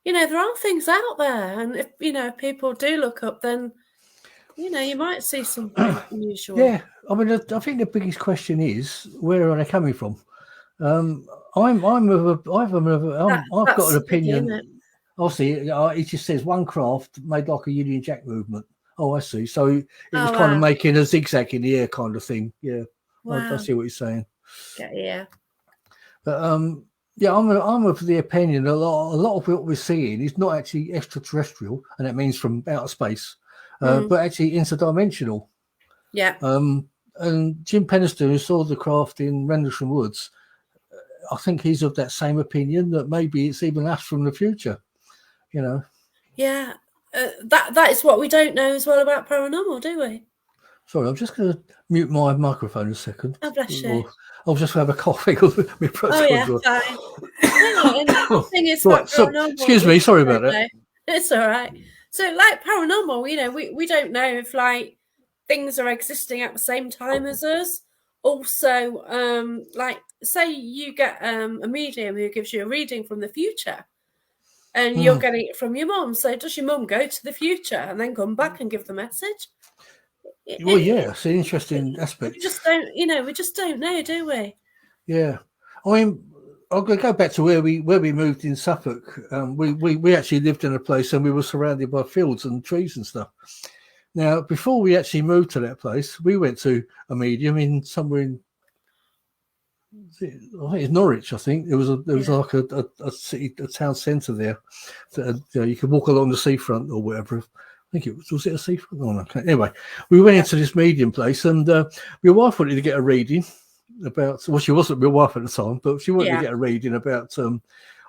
there are things out there. And if people do look up, then, you might see something unusual. yeah. I mean, I think the biggest question is where are they coming from? I've got That's an the biggie, isn't opinion. it? Obviously, it just says one craft made like a Union Jack movement. Oh, I see. So it was Oh, kind of wow. making a zigzag in the air kind of thing. Yeah, I Wow. see what you're saying. Yeah. But yeah, I'm of the opinion a lot of what we're seeing is not actually extraterrestrial, and it means from outer space, Mm, but actually interdimensional. yeah. And Jim Penniston, who saw the craft in Rendlesham Woods, I think he's of that same opinion that maybe it's even us from the future. You know. Yeah. That is what we don't know as well about paranormal, do we? Sorry, I'm just going to mute my microphone a second. Oh, bless you. Or I'll just have a coughing. My throat's Oh, gone yeah, dry. fine. No, and the thing is Right, about so paranormal, excuse we me. Sorry don't about that. know. It's all right. So, like paranormal, we don't know if like things are existing at the same time as us. Also, like say you get a medium who gives you a reading from the future, and you're Mm. getting it from your mum. So, does your mum go to the future and then come back and give the message? Well, yeah, it's an interesting We aspect. just don't, we just don't know, do we? Yeah, I mean, I'm going to go back to where we moved in Suffolk. We actually lived in a place and we were surrounded by fields and trees and stuff. Now, before we actually moved to that place, we went to a medium in somewhere in I think it's Norwich. I think there was Yeah. like a town centre there. That, you could walk along the seafront or whatever. I think was it a seafront? Oh, no. Okay. Anyway, we went into this medium place, and my wife wanted to get a reading about. Well, she wasn't my wife at the time, but she wanted to Yeah. get a reading about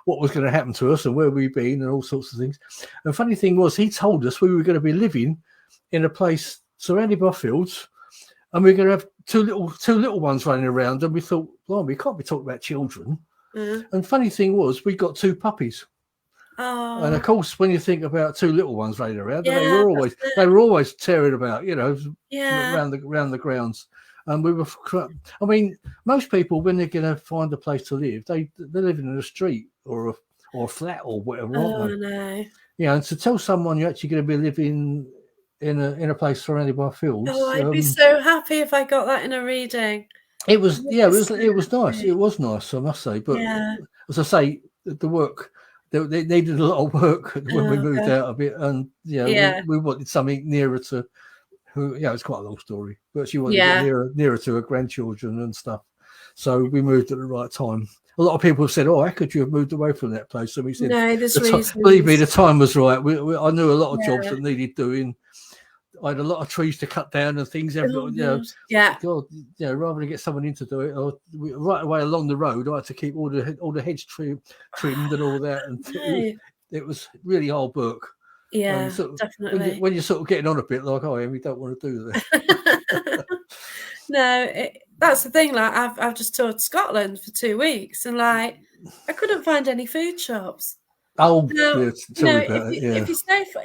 what was going to happen to us and where we'd been and all sorts of things. And funny thing was, he told us we were going to be living in a place surrounded by fields, and we're going to have two little ones running around. And we thought, well, we can't be talking about children. And funny thing was, we got 2 puppies. Oh, And of course, when you think about 2 little ones running around, and yeah, they were always tearing about, yeah. around the grounds. And we were, I mean, most people when they're going to find a place to live, they're living in a street or a flat or whatever, Oh, aren't they? no. Yeah, and to tell someone you're actually going to be living in a place surrounded by fields. Oh, I'd be so happy if I got that in a reading. It was, I'd yeah, be so it was nice. happy. It was nice, I must say. But Yeah. as I say, the work they needed a lot of work when we Oh, moved gosh. out of it, and Yeah. we wanted something nearer to who. Yeah, it's quite a long story, but she wanted to get Yeah. nearer to her grandchildren and stuff. So we moved at the right time. A lot of people have said, "Oh, how could you have moved away from that place?" So we said, No, there's "Believe me, reasons. the time was right." I knew a lot of jobs Yeah. that needed doing. I had a lot of trees to cut down and things. Oh, God. Yeah. God, rather than get someone in to do it, or right away along the road, I had to keep all the hedge trimmed and all that. And No. it was really hard work. Yeah, Sort of, definitely. when you're sort of getting on a bit, like, oh, we don't want to do this. No, that's the thing. Like, I've just toured Scotland for 2 weeks, and like, I couldn't find any food shops. Oh, Now, yeah, tell me about it. Yeah,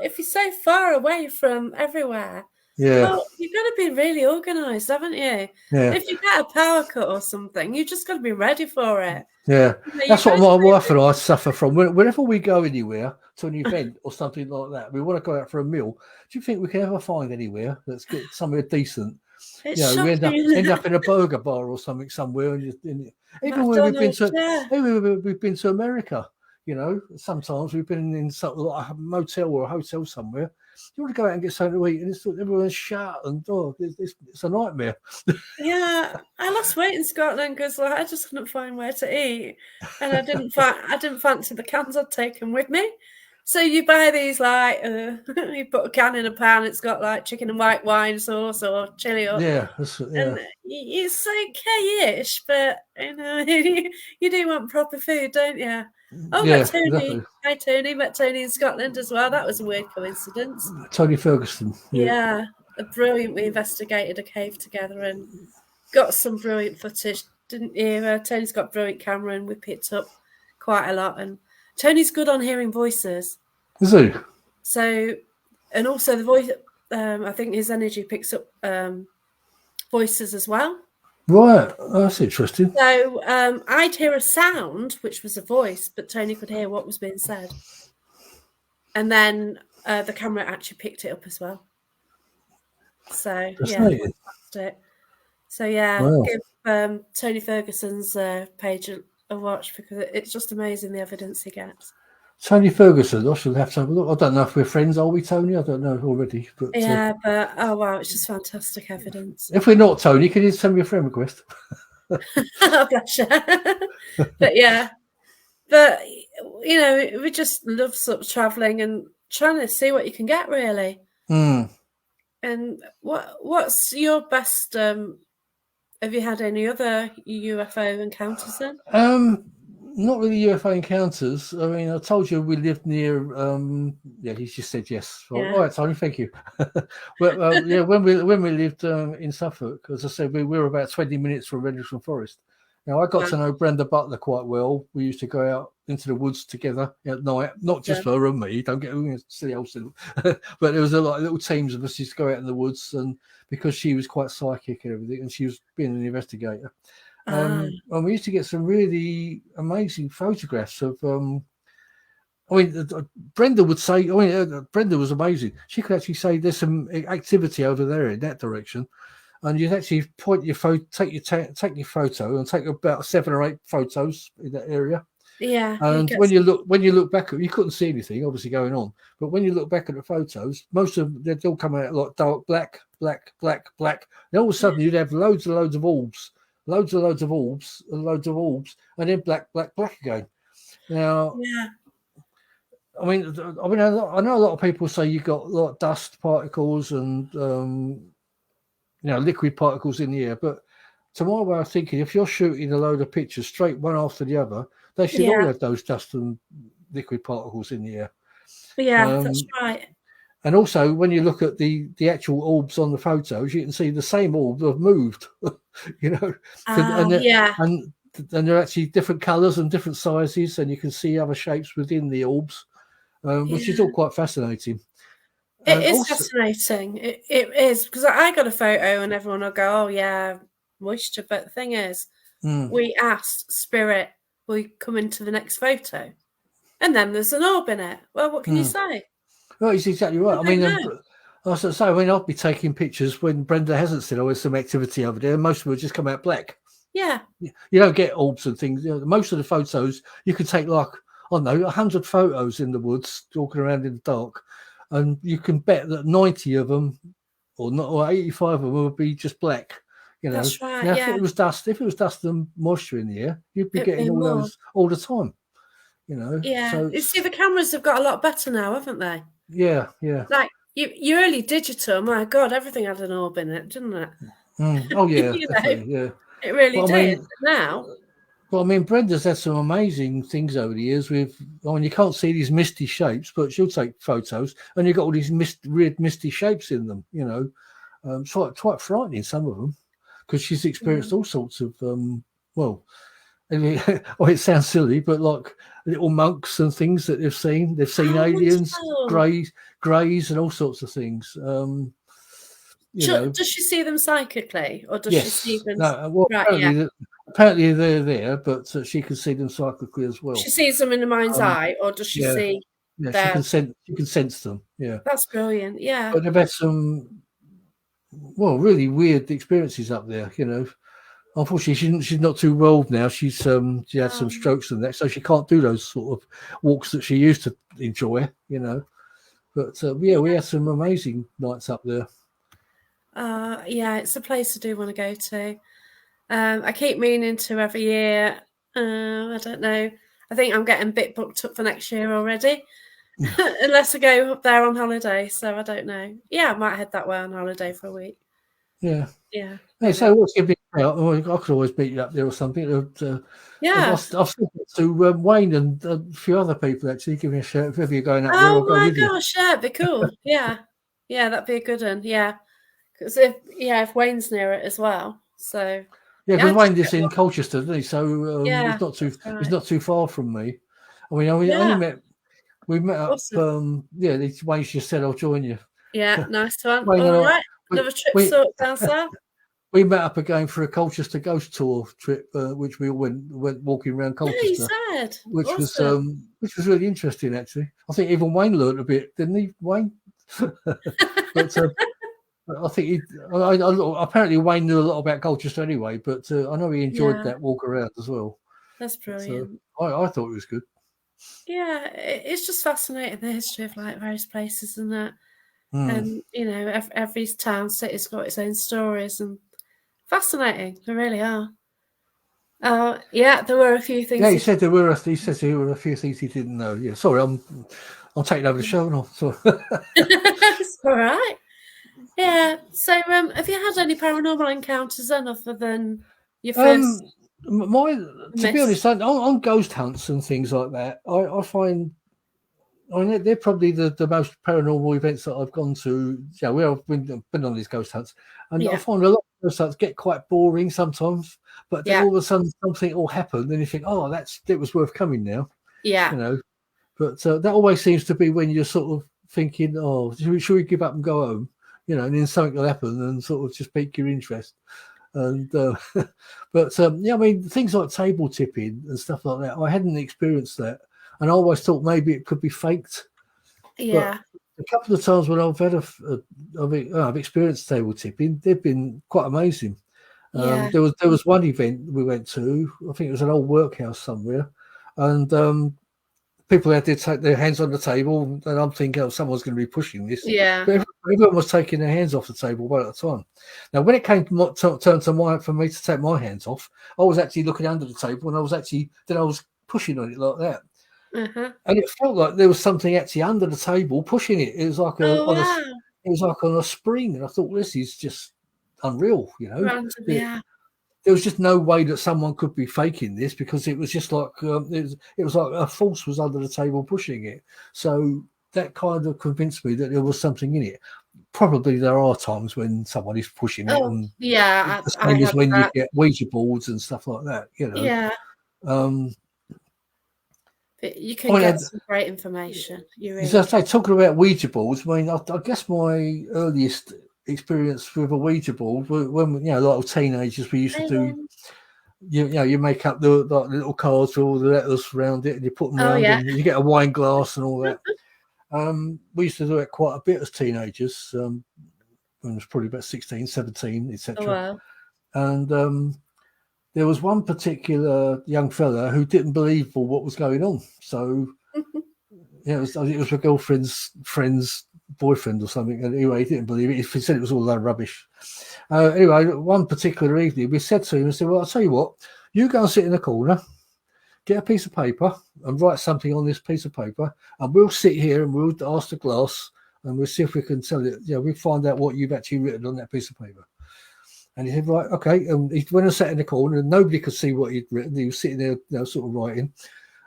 if you're so far away from everywhere, yeah, well, you've got to be really organised, haven't you? yeah. If you get a power cut or something, you just got to be ready for it. Yeah, You know, you that's go what to my wife places. and I suffer from. Whenever we go anywhere to an event or something like that, we want to go out for a meal. Do you think we can ever find anywhere that's got somewhere decent? It's You know, we shocking. end up in a burger bar or something somewhere, and even when McDonald's, yeah. we've been to America, you know, sometimes we've been in some like a motel or a hotel somewhere. You want to go out and get something to eat, and everyone's shut, and it's a nightmare. Yeah, I lost weight in Scotland because like, I just couldn't find where to eat, and I didn't fancy the cans I'd taken with me. So you buy these like you put a can in a pan. It's got like chicken and white wine sauce or chili, or, Yeah, and it's okay-ish, but you know you do want proper food, don't you? Oh, met yeah, exactly. Tony. Hi, Tony. Met Tony in Scotland as well. That was a weird coincidence. Tony Ferguson. Yeah. Yeah, brilliant. We investigated a cave together and got some brilliant footage, didn't you? Tony's got a brilliant camera, and we picked up quite a lot. And Tony's good on hearing voices. Is he? So, and also the voice, I think his energy picks up voices as well. Right, that's interesting. So I'd hear a sound, which was a voice, but Tony could hear what was being said. And then the camera actually picked it up as well. So, yeah, fantastic. So, yeah, wow. give Tony Ferguson's page a watch because it's just amazing the evidence he gets. Tony Ferguson, I should have to have a look. I don't know if we're friends, are we, Tony? I don't know already. But Yeah, but oh wow, it's just fantastic evidence. if we're not Tony, can you send me a friend request? Bless you. But yeah, but you know, we just love sort of traveling and trying to see what you can get, really. Mm. And what's your best? Have you had any other UFO encounters then? Not really UFO encounters. I mean, I told you we lived near. Yeah, he just said yes. Yeah. All right, Tony, thank you. Well, yeah, when we lived in Suffolk, as I said, we were about 20 minutes from Redington Forest. Now, I got to know Brenda Butler quite well. We used to go out into the woods together at night, not just for her and me. Don't get silly old silly. But there was a lot of little teams of us used to go out in the woods, and because she was quite psychic and everything, and she was being an investigator. And we used to get some really amazing photographs of. I mean, Brenda would say. I mean, Brenda was amazing. She could actually say there's some activity over there in that direction, and you'd actually point your photo, take your photo, and take about 7 or 8 photos in that area. Yeah. And when you look back, you couldn't see anything obviously going on. But when you look back at the photos, most of them they'd all come out like dark black. And all of a sudden you'd have loads and loads of orbs. Loads and loads of orbs, and then black again. Now, I mean, I know a lot of people say you got a lot of dust particles and liquid particles in the air, but to my way of thinking, if you're shooting a load of pictures straight one after the other, they should all have those dust and liquid particles in the air. Yeah, that's right. And also, when you look at the actual orbs on the photos, you can see the same orbs have moved, and they're actually different colours and different sizes, and you can see other shapes within the orbs, which is all quite fascinating. It is fascinating. It is, because I got a photo and everyone will go, oh, yeah, moisture. But the thing is, we asked Spirit, will you come into the next photo? And then there's an orb in it. Well, what can you say? Well, he's exactly right. I mean, I was say, I'll be taking pictures when Brenda hasn't said, oh, there's some activity over there. Most of them just come out black. Yeah. You don't get orbs and things. Most of the photos, you could take like, I don't know, 100 photos in the woods, walking around in the dark. And you can bet that 90 of them, or 85 of them, would be just black. That's right. Now, if it was dust and moisture in the air, you'd be getting all those all the time. Yeah. So you see, the cameras have got a lot better now, haven't they? Yeah. Like your early digital, my God, everything had an orb in it, didn't it? Oh yeah, definitely, yeah. It really did. Now, Well, I mean, Brenda's had some amazing things over the years. With, I mean, you can't see these misty shapes, but she'll take photos, and you've got all these weird misty shapes in them. You know, it's quite frightening, some of them, because she's experienced all sorts of well, I mean, oh, it sounds silly, but like little monks and things that they've seen. They've seen Oh, aliens, wonderful. greys, and all sorts of things. You know, Does she see them psychically, or does she see yes. them? No. Well, Right, yeah. apparently they're there, but she can see them cyclically as She well. sees them in the mind's eye, or does she Yeah, see yeah. She their? can sense. She can sense them. Yeah, That's brilliant. Yeah. but they've had some really weird experiences up there. You know, unfortunately, she's not too well now. She had some Um, strokes and that, so she can't do those sort of walks that she used to enjoy. You know, but yeah, we had some amazing nights up there. yeah, it's a place I do want to go to. I keep meaning to every year. I don't know. I think I'm getting a bit booked up for next year already, unless I go up there on holiday. So I don't know. Yeah, I might head that way on holiday for a week. Yeah. Yeah, Hey, maybe. so what's your big out? Oh, I could always beat you up there or something. Yeah. I've spoken to Wayne and a few other people actually. Give me a shout if ever you're going up there. I'll Oh go my with you. gosh, yeah, it'd be cool. Yeah, yeah, that'd be a good one. Yeah, because if Wayne's near it as well, so Yeah, yeah, because I'd just Wayne lives get in one. Colchester, doesn't he? So Yeah, that's it's right. not too far from me. I mean, I only Yeah, we met up. awesome. Yeah, Wayne just said I'll join you. Yeah, nice one. Wayne and All I, right, we, another trip we sort down south. we met up again for a Colchester ghost tour trip, which we all went walking aroround Yeah, you Colchester, said awesome. which was really interesting actually. I think even Wayne learned a bit, didn't he, Wayne? But I think apparently Wayne knew a lot about Colchester anyway. But I know he enjoyed Yeah, that walk around as well. that's But brilliant. I thought it was good. Yeah, it's just fascinating the history of like various places and that, Mm. and every town city's got its own stories and fascinating. They really are. Yeah, there were a few Yeah, things. he said he said there were a few things he didn't know. Yeah, sorry, I'm taking over the show now. So. It's all right. Yeah. So, have you had any paranormal encounters then, other than your um, first to be miss? honest, on ghost hunts and things like that, I find. I mean, they're probably the most paranormal events that I've gone to. Yeah, where I've been on these ghost hunts, and I Yeah. find a lot of ghost hunts get quite boring sometimes. But then Yeah. all of a sudden something will happen, and you think, "Oh, it was worth coming now," Yeah. you know. But that always seems to be when you're sort of thinking, "Oh, should we give up and go home?" You know, and then something will happen and sort of just pique your interest. And but yeah, I mean, things like table tipping and stuff like that, I hadn't experienced that, and I always thought maybe it could be faked. But Yeah. a couple of times when I've experienced table tipping, they've been quite amazing. Yeah. There was one event we went to. I think it was an old workhouse somewhere, and people had to take their hands on the table, and I'm thinking, oh, someone's going to be pushing this. Yeah. But everyone was taking their hands off the table one at a time. Now, when it came turn to for me to take my hands off, I was actually looking under the table, and I was pushing on it like that. Uh-huh. And it felt like there was something actually under the table pushing it. It was like Oh wow. it was like on a spring, and I thought, well, this is just unreal. You know, Random. there, Yeah. there was just no way that someone could be faking this because it was just like it was like a force was under the table pushing it. So that kind of convinced me that there was something in it. Probably there are times when someone is pushing it, Oh and yeah. the I same as had when you that. get Ouija boards and stuff like that. You know. Yeah. Um, But you I can mean, get some great information. You as I really say, talking about Ouija boards, I mean, I guess my earliest experience with a Ouija board, when a lot of teenagers, we used to do, can. you make up the little cards with all the letters around it, and you put them Oh around, yeah. and you get a wine glass and all that. We used to do it quite a bit as teenagers. When I was probably about 16, 17, Oh etc. well. And there was one particular young fella who didn't believe for what was going on. So yeah, it was my girlfriend's friend's boyfriend or something. And anyway, he didn't believe it. He said it was all that rubbish. Anyway, one particular evening, we said to him, well, I'll tell you what, you go and sit in a corner, get a piece of paper and write something on this piece of paper, and we'll sit here and we'll ask the glass and we'll see if we can tell it. We'll find out what you've actually written on that piece of paper. And he said, right, okay. And he went and sat in the corner, and nobody could see what he'd written. He was sitting there, sort of writing.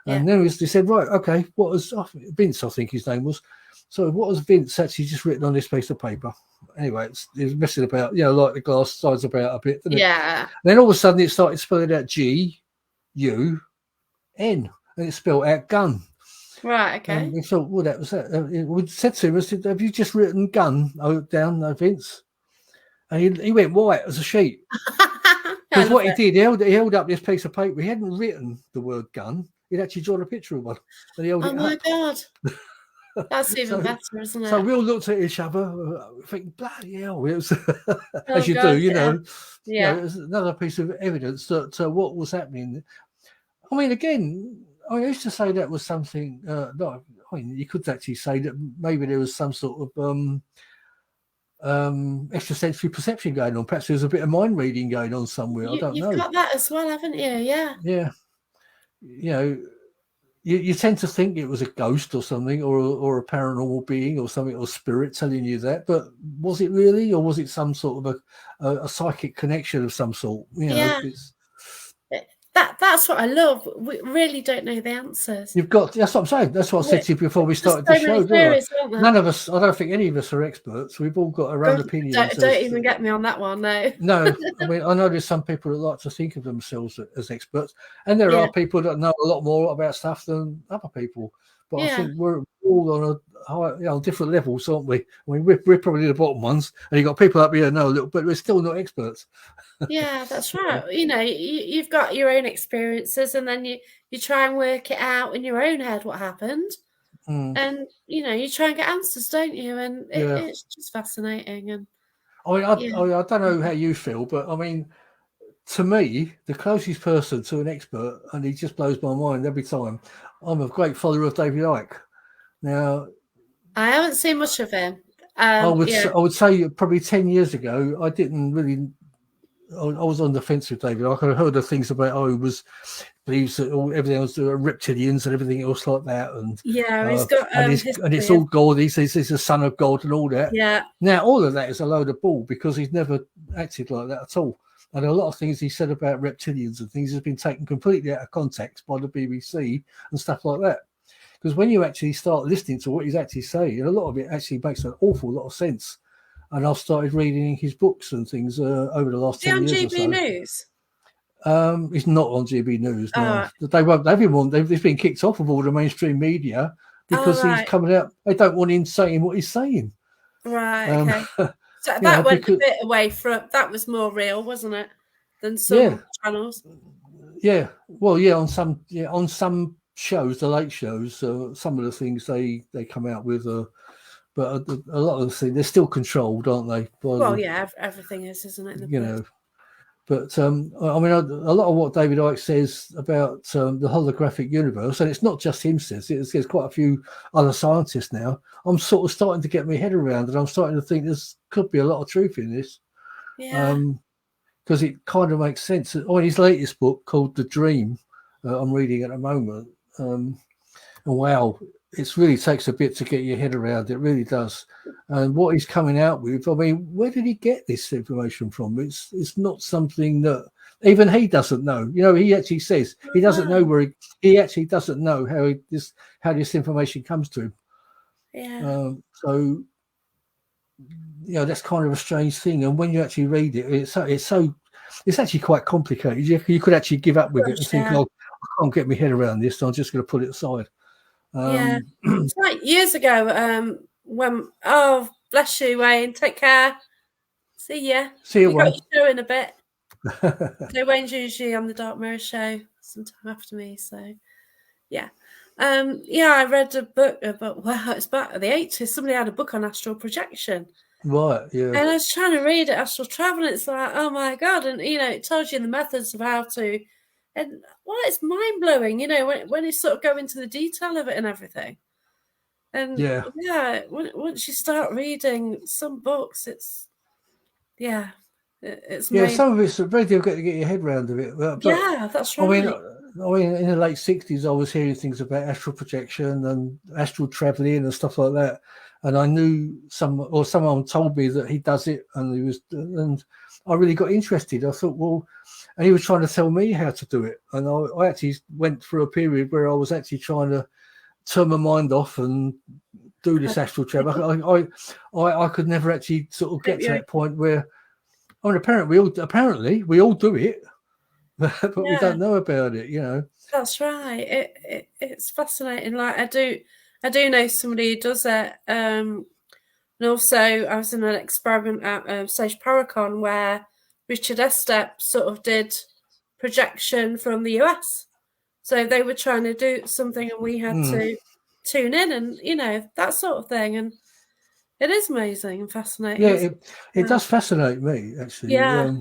And then he said, right, okay, what was Vince, I think his name was. So what has Vince actually just written on this piece of paper? Anyway, it was messing about, like the glass sides about a bit. Yeah. And then all of a sudden it started spelling out G-U-N, and it spelled out gun. Right, okay. And we thought, well, that was that. We said to him, I said, have you just written gun down, Vince? And he went white as a sheet. Because what he did, he held up this piece of paper. He hadn't written the word gun. He'd actually drawn a picture of one. And he held it up. Oh, my God. That's even better, isn't it? So we all looked at each other, thinking, bloody hell. It was, as you do, Yeah. It was another piece of evidence that what was happening. I mean, again, I used to say that was something, you could actually say that maybe there was some sort of extrasensory perception going on. Perhaps there's a bit of mind reading going on somewhere. I don't know. You've got that as well, haven't you? Yeah. Yeah. You tend to think it was a ghost or something, or a paranormal being or something, or spirit telling you that. But was it really, or was it some sort of a psychic connection of some sort? That's what I love. We really don't know the answers. That's what I'm saying. That's what I said to you before we started the show. None of us, I don't think any of us are experts. We've all got our own opinions. Don't even get me on that one, no. No, I mean, I know there's some people that like to think of themselves as experts, and there are people that know a lot more about stuff than other people. But I think we're all on a high, different levels, aren't we? I mean, we're probably the bottom ones, and you've got people up here that know a little, but we're still not experts. Yeah, that's right. You've got your own experiences, and then you try and work it out in your own head what happened, and you try and get answers, don't you? And it's just fascinating. And I don't know how you feel, but I mean, to me, the closest person to an expert, and he just blows my mind every time. I'm a great follower of David Icke. Now, I haven't seen much of him. I would say probably 10 years ago, I didn't really. I was on the fence with David. I could have heard of things about he believes that everything else, reptilians and everything else like that, and he's got and it's all God. He says he's the son of God and all that. Yeah. Now all of that is a load of bull, because he's never acted like that at all. And a lot of things he said about reptilians and things has been taken completely out of context by the BBC and stuff like that. Because when you actually start listening to what he's actually saying, a lot of it actually makes an awful lot of sense. And I've started reading his books and things over the last 10 years. Is he on GB News? He's not on GB News. No. They won't have him on. They've been kicked off of all the mainstream media because he's coming out. They don't want him saying what he's saying. Right. Okay. So that went a bit away from. That was more real, wasn't it, than some channels? Yeah. Well, yeah. On some shows, the late shows, some of the things they come out with. But a lot of the things, they're still controlled, aren't they? Everything is, isn't it? But I mean, a lot of what David Icke says about the holographic universe, and it's not just him says it, there's quite a few other scientists now. I'm sort of starting to get my head around, and I'm starting to think there could be a lot of truth in this. Yeah. Because it kind of makes sense. On his latest book called The Dream, I'm reading at the moment. And wow, it really takes a bit to get your head around. It really does. And what he's coming out with, I mean, where did he get this information from? It's not something that even he doesn't know. He actually says he doesn't know where he actually doesn't know how this information comes to him. Yeah. So that's kind of a strange thing. And when you actually read it, it's actually quite complicated. You could actually give up with it and think, I can't get my head around this, so I'm just going to put it aside. It's like years ago when bless you, Wayne, take care, see ya. See you, Wayne. Got your show in a bit. So Wayne's usually on the Dark Mirror show sometime after me, so I read a book about, it's back in the 80s. Somebody had a book on astral projection, right? Yeah, and I was trying to read it, astral travel, and it's like, oh my God, and it tells you the methods of how to. And it's mind blowing, when you sort of go into the detail of it and everything. And once you start reading some books, it's some of it's very difficult to get your head around of it. But, that's right. I mean, in the late 60s, I was hearing things about astral projection and astral traveling and stuff like that. and I knew someone told me that he does it, and I really got interested. I thought, well, and he was trying to tell me how to do it, and I actually went through a period where I was actually trying to turn my mind off and do this astral travel. I could never actually sort of get to that point where, I mean, apparently we all do it, but we don't know about it, you know. That's right. It's fascinating. Like I do know somebody who does it. And also I was in an experiment at Sage Paracon where Richard Estep sort of did projection from the US. So they were trying to do something and we had to tune in and, you know, that sort of thing. And it is amazing and fascinating. Yeah, it does fascinate me, actually. Yeah.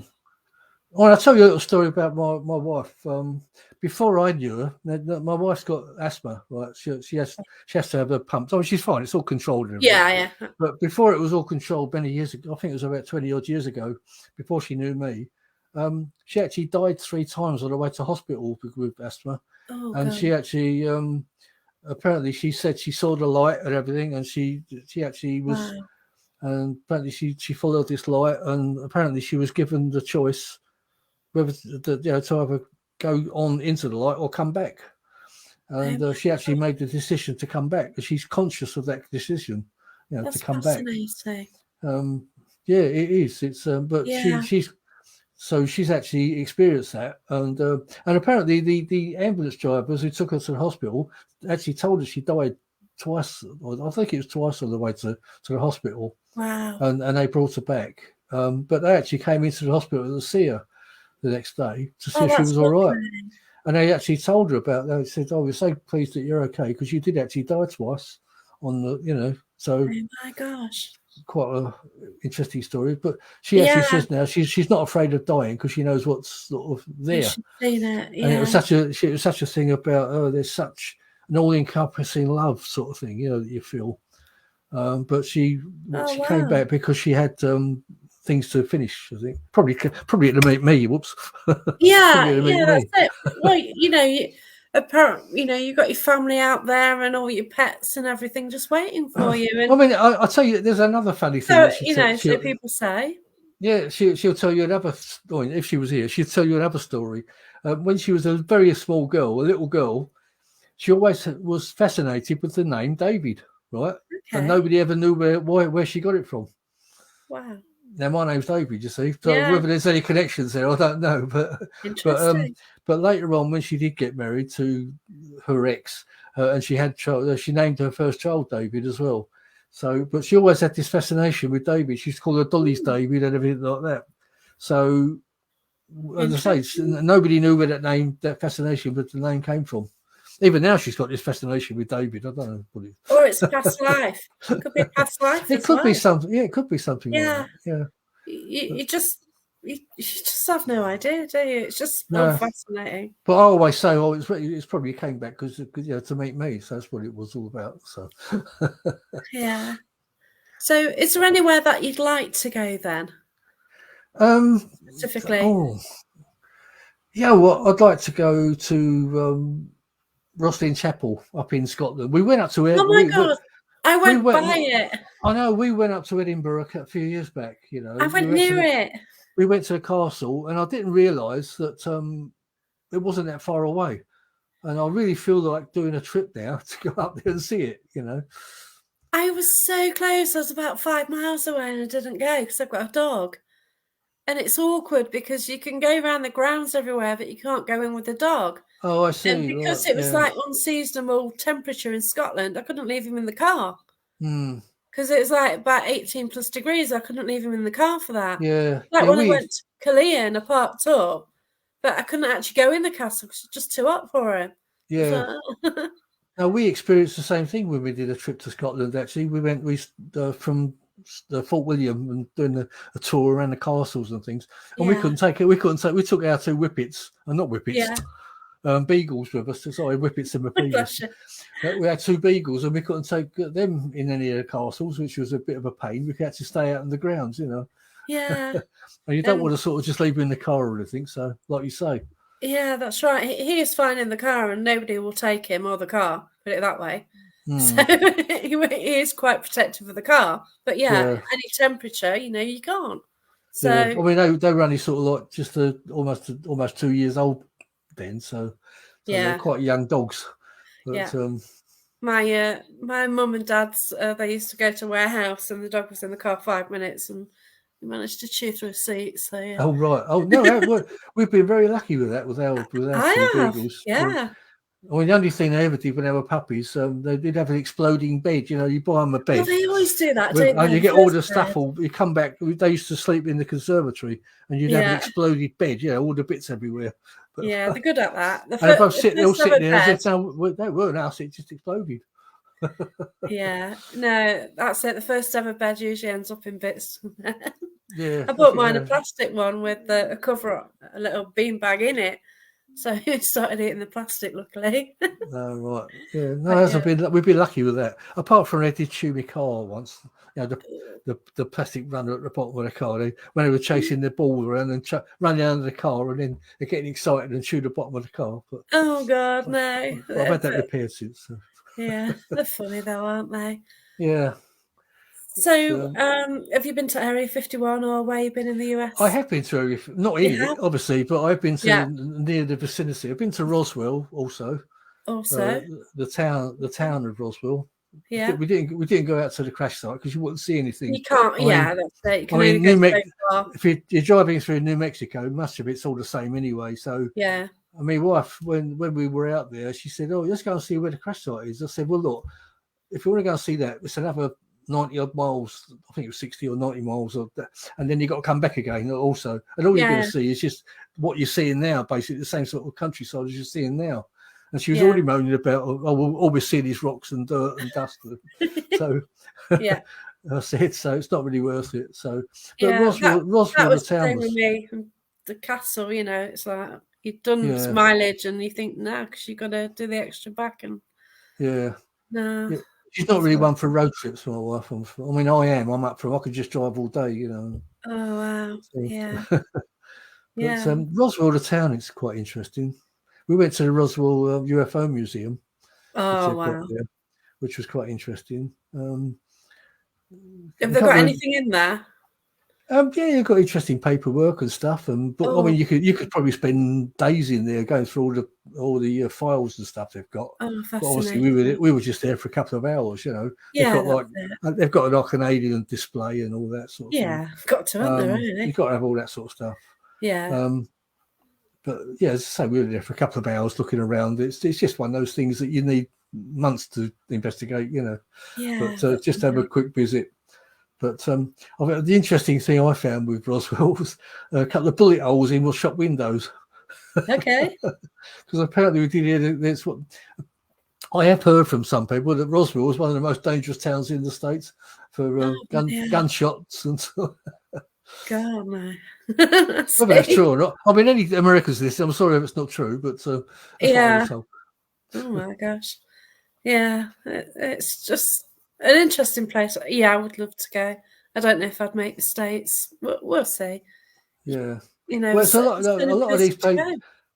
Well, I'll tell you a little story about my wife. Before I knew her, my wife's got asthma, right? She has to have her pumped. Oh, she's fine. It's all controlled. And yeah. But before it was all controlled, many years ago, I think it was about 20 odd years ago, before she knew me, she actually died 3 times on the way to hospital with asthma. Oh, and God. she actually, apparently, she said she saw the light and everything, and she actually was. Wow. And apparently she followed this light, and apparently she was given the choice whether to either go on into the light or come back. And she actually made the decision to come back because she's conscious of that decision, That's to come fascinating. back. Yeah, it is. It's but she's actually experienced that, and apparently the ambulance drivers who took her to the hospital actually told her she died twice, or I think it was twice on the way to the hospital. Wow. And they brought her back. But they actually came into the hospital to see her the next day to see if she was all right. And they actually told her about that. They said, "Oh, we're so pleased that you're okay because you did actually die twice on the, so." Oh my gosh. Quite a interesting story. But she actually says now she's not afraid of dying because she knows what's sort of there. She's seen it. Yeah. And it was such a thing about there's such an all-encompassing love sort of thing, that you feel. But she came back because she had things to finish. I think probably to meet me. Whoops. Yeah, that's it. Well, you got your family out there and all your pets and everything just waiting for you. And I mean, I'll tell you, there's another funny thing. So people say. Yeah, she'll tell you another story. If she was here, she'd tell you another story. When she was a very small girl, a little girl, she always was fascinated with the name David, right? Okay. And nobody ever knew where she got it from. Wow. Now my name's David, you see. So whether there's any connections there, I don't know. But later on, when she did get married to her ex, and she had she named her first child David as well. So, but she always had this fascination with David. She's called her Dolly's David and everything like that. So, as I say, nobody knew where that fascination with the name came from. Even now, she's got this fascination with David. I don't know what it is. Or it's past life. It could be past life. It could be something. Yeah, it could be something like that. Yeah. You just have no idea, do you? It's just fascinating. But I always say, it's probably came back because to meet me. So that's what it was all about. So yeah. So is there anywhere that you'd like to go then? Specifically. Well, I'd like to go to Rosslyn Chapel up in Scotland. We went up to it. Oh my God. I went by it. I know, we went up to Edinburgh a few years back, I went near it. We went to the castle and I didn't realise that it wasn't that far away. And I really feel like doing a trip now to go up there and see it, I was so close. I was about 5 miles away and I didn't go because I've got a dog. And it's awkward because you can go around the grounds everywhere, but you can't go in with the dog. Oh, I see. And because it was like unseasonable temperature in Scotland, I couldn't leave him in the car. Because it was like about 18 plus degrees. I couldn't leave him in the car for that. Yeah. Like when I went to Killeen, I parked up, but I couldn't actually go in the castle because it's just too hot for him. Yeah. Now, we experienced the same thing when we did a trip to Scotland, actually. We went from Fort William and doing a tour around the castles and things. And we couldn't take it. We took our 2 whippets, not whippets, beagles with us. Sorry, whippets in my previous. We had 2 beagles and we couldn't take them in any of the castles, which was a bit of a pain. We had to stay out in the grounds, Yeah. And you don't want to sort of just leave them in the car or anything. So, like you say. Yeah, that's right. He is fine in the car and nobody will take him or the car, put it that way. So he is quite protective of the car. But yeah, Yeah. any temperature, you can't. Yeah, I So mean they were only sort of like just almost 2 years old then, so they're yeah, quite young dogs. But yeah. My mum and dad's they used to go to a warehouse and the dog was in the car 5 minutes and we managed to chew through a seat. So yeah, oh right, oh no, we've been very lucky with that with our two I have. beagles. Yeah. I mean, the only thing they ever did when they were puppies, they did have an exploding bed. You buy them a Well, bed, they always do that, don't and they? you The get all first the stuff. bed. You come back. They used to sleep in the conservatory, and you'd have an Yeah, exploded bed. All the bits everywhere. But yeah, they're good at that. and they both The they're all first sitting ever there. I bed. said, "No, they weren't us. It just exploded." Yeah, no, that's it. The first ever bed usually ends up in bits. Yeah, I I bought think mine a plastic one with a cover, a little beanbag in it. So he started eating the plastic, luckily. right. Yeah, no, But yeah, we've been lucky with that. Apart from they did chew my car once. The plastic runner at the bottom of the car. When they were chasing the ball around and running under the car, and then they're getting excited and chew the bottom of the car. But oh God, no. I've had that repaired since. So. Yeah, they're funny though, aren't they? Yeah. So, have you been to Area 51 or where you been in the I US? have been to not You in it, have? obviously, but I've been Yeah. to near the vicinity. I've been to Roswell also, Also, the town of Roswell. yeah. We didn't go out to the crash site because you wouldn't see anything. You can't, I yeah, mean, that's it. You I can only mean, go so far. if you're driving through New Mexico, much of it's all the same anyway. So, Yeah. I mean, wife, when we were out there, she said, "Oh, let's go and see where the crash site is." I said, "Well, look, if you want to go and see that, it's another 90 odd miles. I think it was 60 or 90 miles of that, and then you got to come back again also. And all you're going Yeah. to see is just what you're seeing now, basically the same sort of countryside as you're seeing now." And she was Yeah. already moaning about, "Oh, we'll always see these rocks and dirt and dust." So Yeah. I said, "So it's not really worth it." So, but Yeah. That Roswell, the was the town same with was, me. The castle, it's like you've done yeah, mileage and you think, no, because you've got to do the extra back. And yeah. no, Yeah, she's not it's really not. one for road trips, my wife. I mean, I am. I'm up for. I could just drive all day. Oh, wow. So, Yeah. but Yeah. Roswell, the town, is quite interesting. We went to the Roswell UFO Museum, which Oh, they've got wow. there, which was quite interesting. Have A they got couple of anything in there? yeah, you've got interesting paperwork and stuff, but I Oh, mean, you could probably spend days in there going through all the files and stuff they've got. oh, But obviously, fascinating. we were just there for a couple of hours. They've Yeah, got that's it. they've got like an alien display and all that sort of thing. Yeah, got to, haven't they, You've really? got to have all that sort of stuff. Yeah. But yeah, as I say, we were there for a couple of hours looking around. It's just one of those things that you need months to investigate. Yeah, But just have a definitely. quick visit. But the interesting thing I found with Roswell was a couple of bullet holes in shop windows. Okay. Because apparently we did hear that's what I have heard from some people, that Roswell was one of the most dangerous towns in the States for Oh, yeah. gunshots and so. God, no. Whether that's See? true or not, I mean, any Americans listen, I'm sorry if it's not true, but that's what I was Yeah. told. Oh, my gosh. Yeah. It's just an interesting place. Yeah, I would love to go. I don't know if I'd make the States. We'll see. Yeah. Well, it's It's a been a lot of place these to places, go.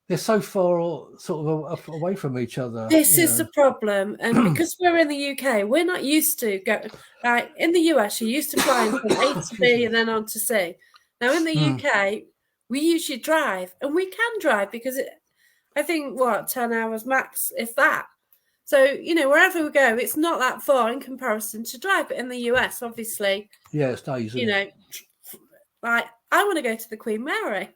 they're so far sort of away from each other. This is the problem, and because we're in the UK, we're not used to go. Like in the US, you're used to flying from A to Excuse B me. and then on to C. Now in the Mm, UK, we usually drive, and we can drive because I think 10 hours max, if that. So wherever we go, it's not that far in comparison to drive. But in the US, obviously, yeah, it stays, you isn't it? know, like I want to go to the Queen Mary.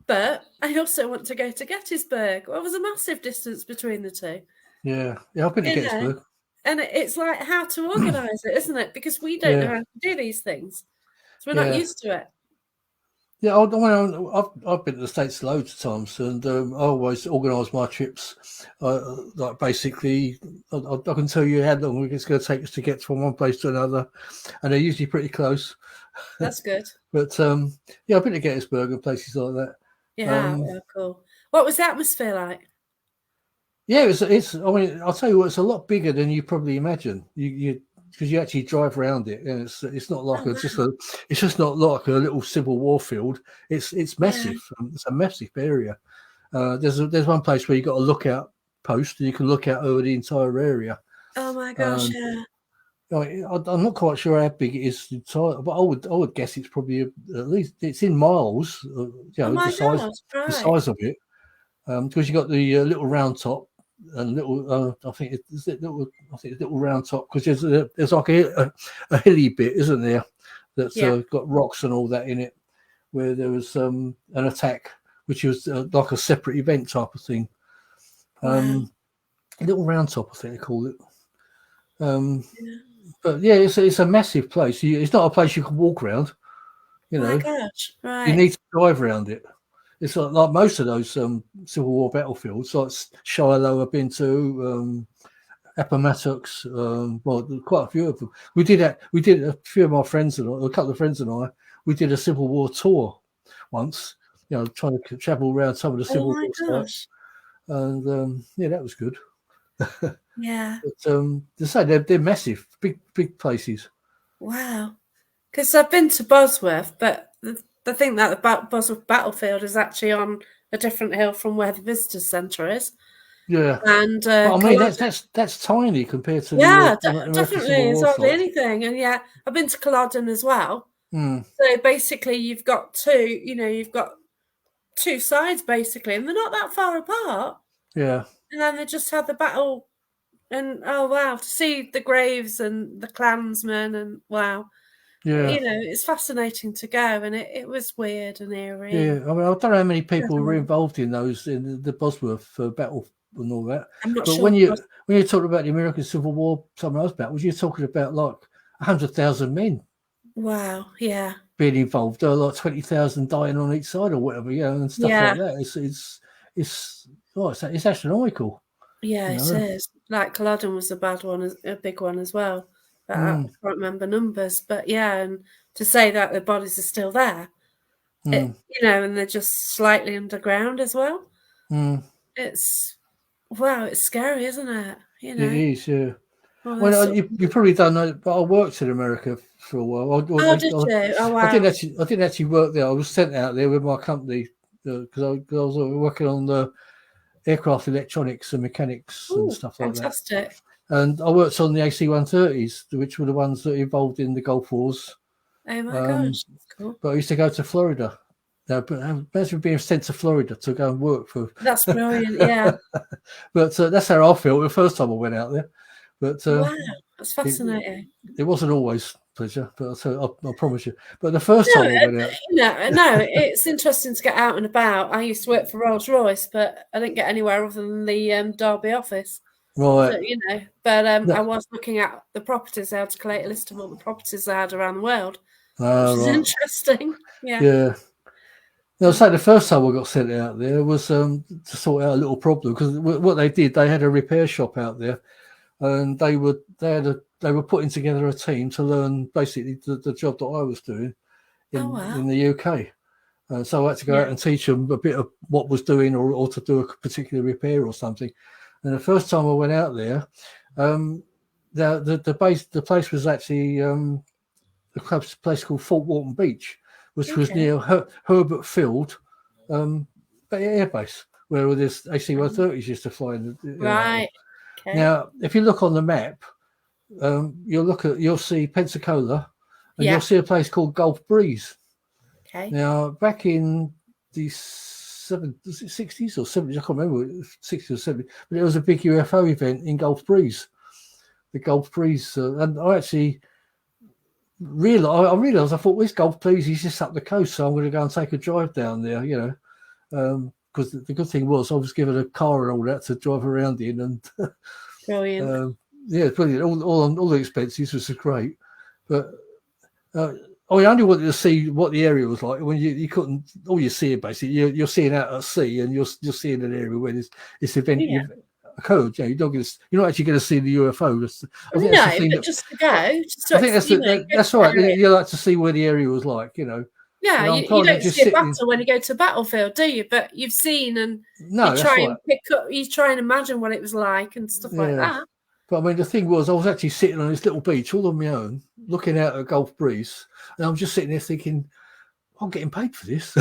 But I also want to go to Gettysburg. Well, there's a massive distance between the two. Yeah. I've been to You know, Gettysburg. and it's like how to organise it, isn't it? Because we don't know Yeah. how to do these things, so we're not Yeah. used to it. Yeah, I've been to the States loads of times, and I always organise my trips. Like basically, I can tell you how long it's going to take us to get from one place to another, and they're usually pretty close. That's good. But yeah, I've been to Gettysburg and places like that. Yeah, well, cool. What was the atmosphere like? Yeah, it's. I mean, I'll tell you what, it's a lot bigger than you probably imagine. You because you actually drive around it, and it's not like Oh wow, it's just not like a little Civil War field. It's yeah, massive. It's a massive area. There's one place where you got a lookout post, and you can look out over the entire area. Oh my gosh, And yeah. I'm not quite sure how big it is, but I would guess it's probably at least it's in miles. Oh The my size gosh, right. of it, because you got the little round top and little. I think it's little. I think it's little round top because there's like a hilly bit, isn't there? That's Yeah. got rocks and all that in it, where there was an attack, which was like a separate event type of thing. Wow. Little round top, I think they call it. Yeah. But yeah, it's a massive place. It's not a place you can walk around. You My know, gosh, you right. need to drive around it. It's like most of those Civil War battlefields, like Shiloh I've been to, Appomattox, well, quite a few of them. We did a few of my friends and I, a couple of friends and I, we did a Civil War tour once. Trying to travel around some of the Oh Civil my War sites, gosh. and yeah, that was good. Yeah. But to say they're massive, big places. Wow. Because I've been to Bosworth, but the thing that the Bosworth battlefield is actually on a different hill from where the visitor centre is. Yeah, And but I mean Culloden, that's tiny compared to the yeah, American Civil definitely, it's War hardly sites. anything. And yeah, I've been to Culloden as well. Mm, So basically, you've got two sides basically, and they're not that far apart. yeah, And then they just had the battle, and oh wow, to see the graves and the clansmen, and wow, yeah, it's fascinating to go, and it was weird and eerie, yeah. and I mean, I don't know how many people were involved in those in the Bosworth battle and all that. I'm not But sure. when you talk about the American Civil War, some of those battles, you're talking about like 100,000 men Wow, yeah, being involved, or like 20,000 dying on each side, or whatever, and stuff yeah, like that. It's astronomical, yeah, you it know. is. Like Culloden was a bad one, a big one as well. But I Mm, can't remember numbers. But yeah, and to say that the bodies are still there, mm, and they're just slightly underground as well. mm. It's wow, it's scary, isn't it? It is, yeah. Well, Well, there's sort you probably don't know, but I worked in America for a while. oh, did you? Oh, wow. I didn't actually work there. I was sent out there with my company because I was working on the aircraft electronics and mechanics and Oh, stuff like that. fantastic. And I worked on the AC-130s, which were the ones that involved in the Gulf Wars. Oh my Um, gosh, that's cool. but I used to go to Florida. Now, but imagine being sent to Florida to go and work for. That's brilliant, yeah. But that's how I felt the first time I went out there. But Wow, that's it, fascinating. it wasn't always pleasure, but I promise you. But the first No, time I went out, no, it's interesting to get out and about. I used to work for Rolls-Royce, but I didn't get anywhere other than the Derby office. right? So, but No, I was looking at the properties. I had to collate a list of all the properties I had around the world, which is right, interesting. Yeah. yeah. No, so the first time I got sent out there was to sort out a little problem because what they did, they had a repair shop out there, and they were putting together a team to learn basically the job that I was doing Oh, wow. in the UK. So I had to go Yeah. out and teach them a bit of what was doing, or to do a particular repair or something. And the first time I went out there, um, the place was actually a place called Fort Walton Beach, which was Okay. near Herbert Field Air Base, where all this AC-130s used to fly out of. Right. Okay. Now, if you look on the map, you'll see Pensacola, and you'll Yeah. see a place called Gulf Breeze. Okay. Now, back in the 60s or 70s, I can't remember, 60s or 70s, but it was a big UFO event in Gulf Breeze, the Gulf Breeze. And I actually realised, I thought, well, this Gulf Breeze is just up the coast, so I'm going to go and take a drive down there, because the good thing was I was given a car and all that to drive around in, and Brilliant. yeah, brilliant. All the expenses was great, but I only wanted to see what the area was like when you couldn't. All you see basically you're seeing out at sea, and you're seeing an area where this event Yeah. occurred. You're not actually going to see the UFO. I think that's the No, thing but that just to go, just to I think go to that's all the right. area. You like to see where the area was like, Yeah, I'm you kind of don't just see a sitting. battle when you go to a battlefield, do you? But you've seen, and No, that's right. you try and imagine what it was like and stuff like Yeah. that. But I mean, the thing was, I was actually sitting on this little beach all on my own, looking out at Gulf Breeze, and I'm just sitting there thinking, I'm getting paid for this.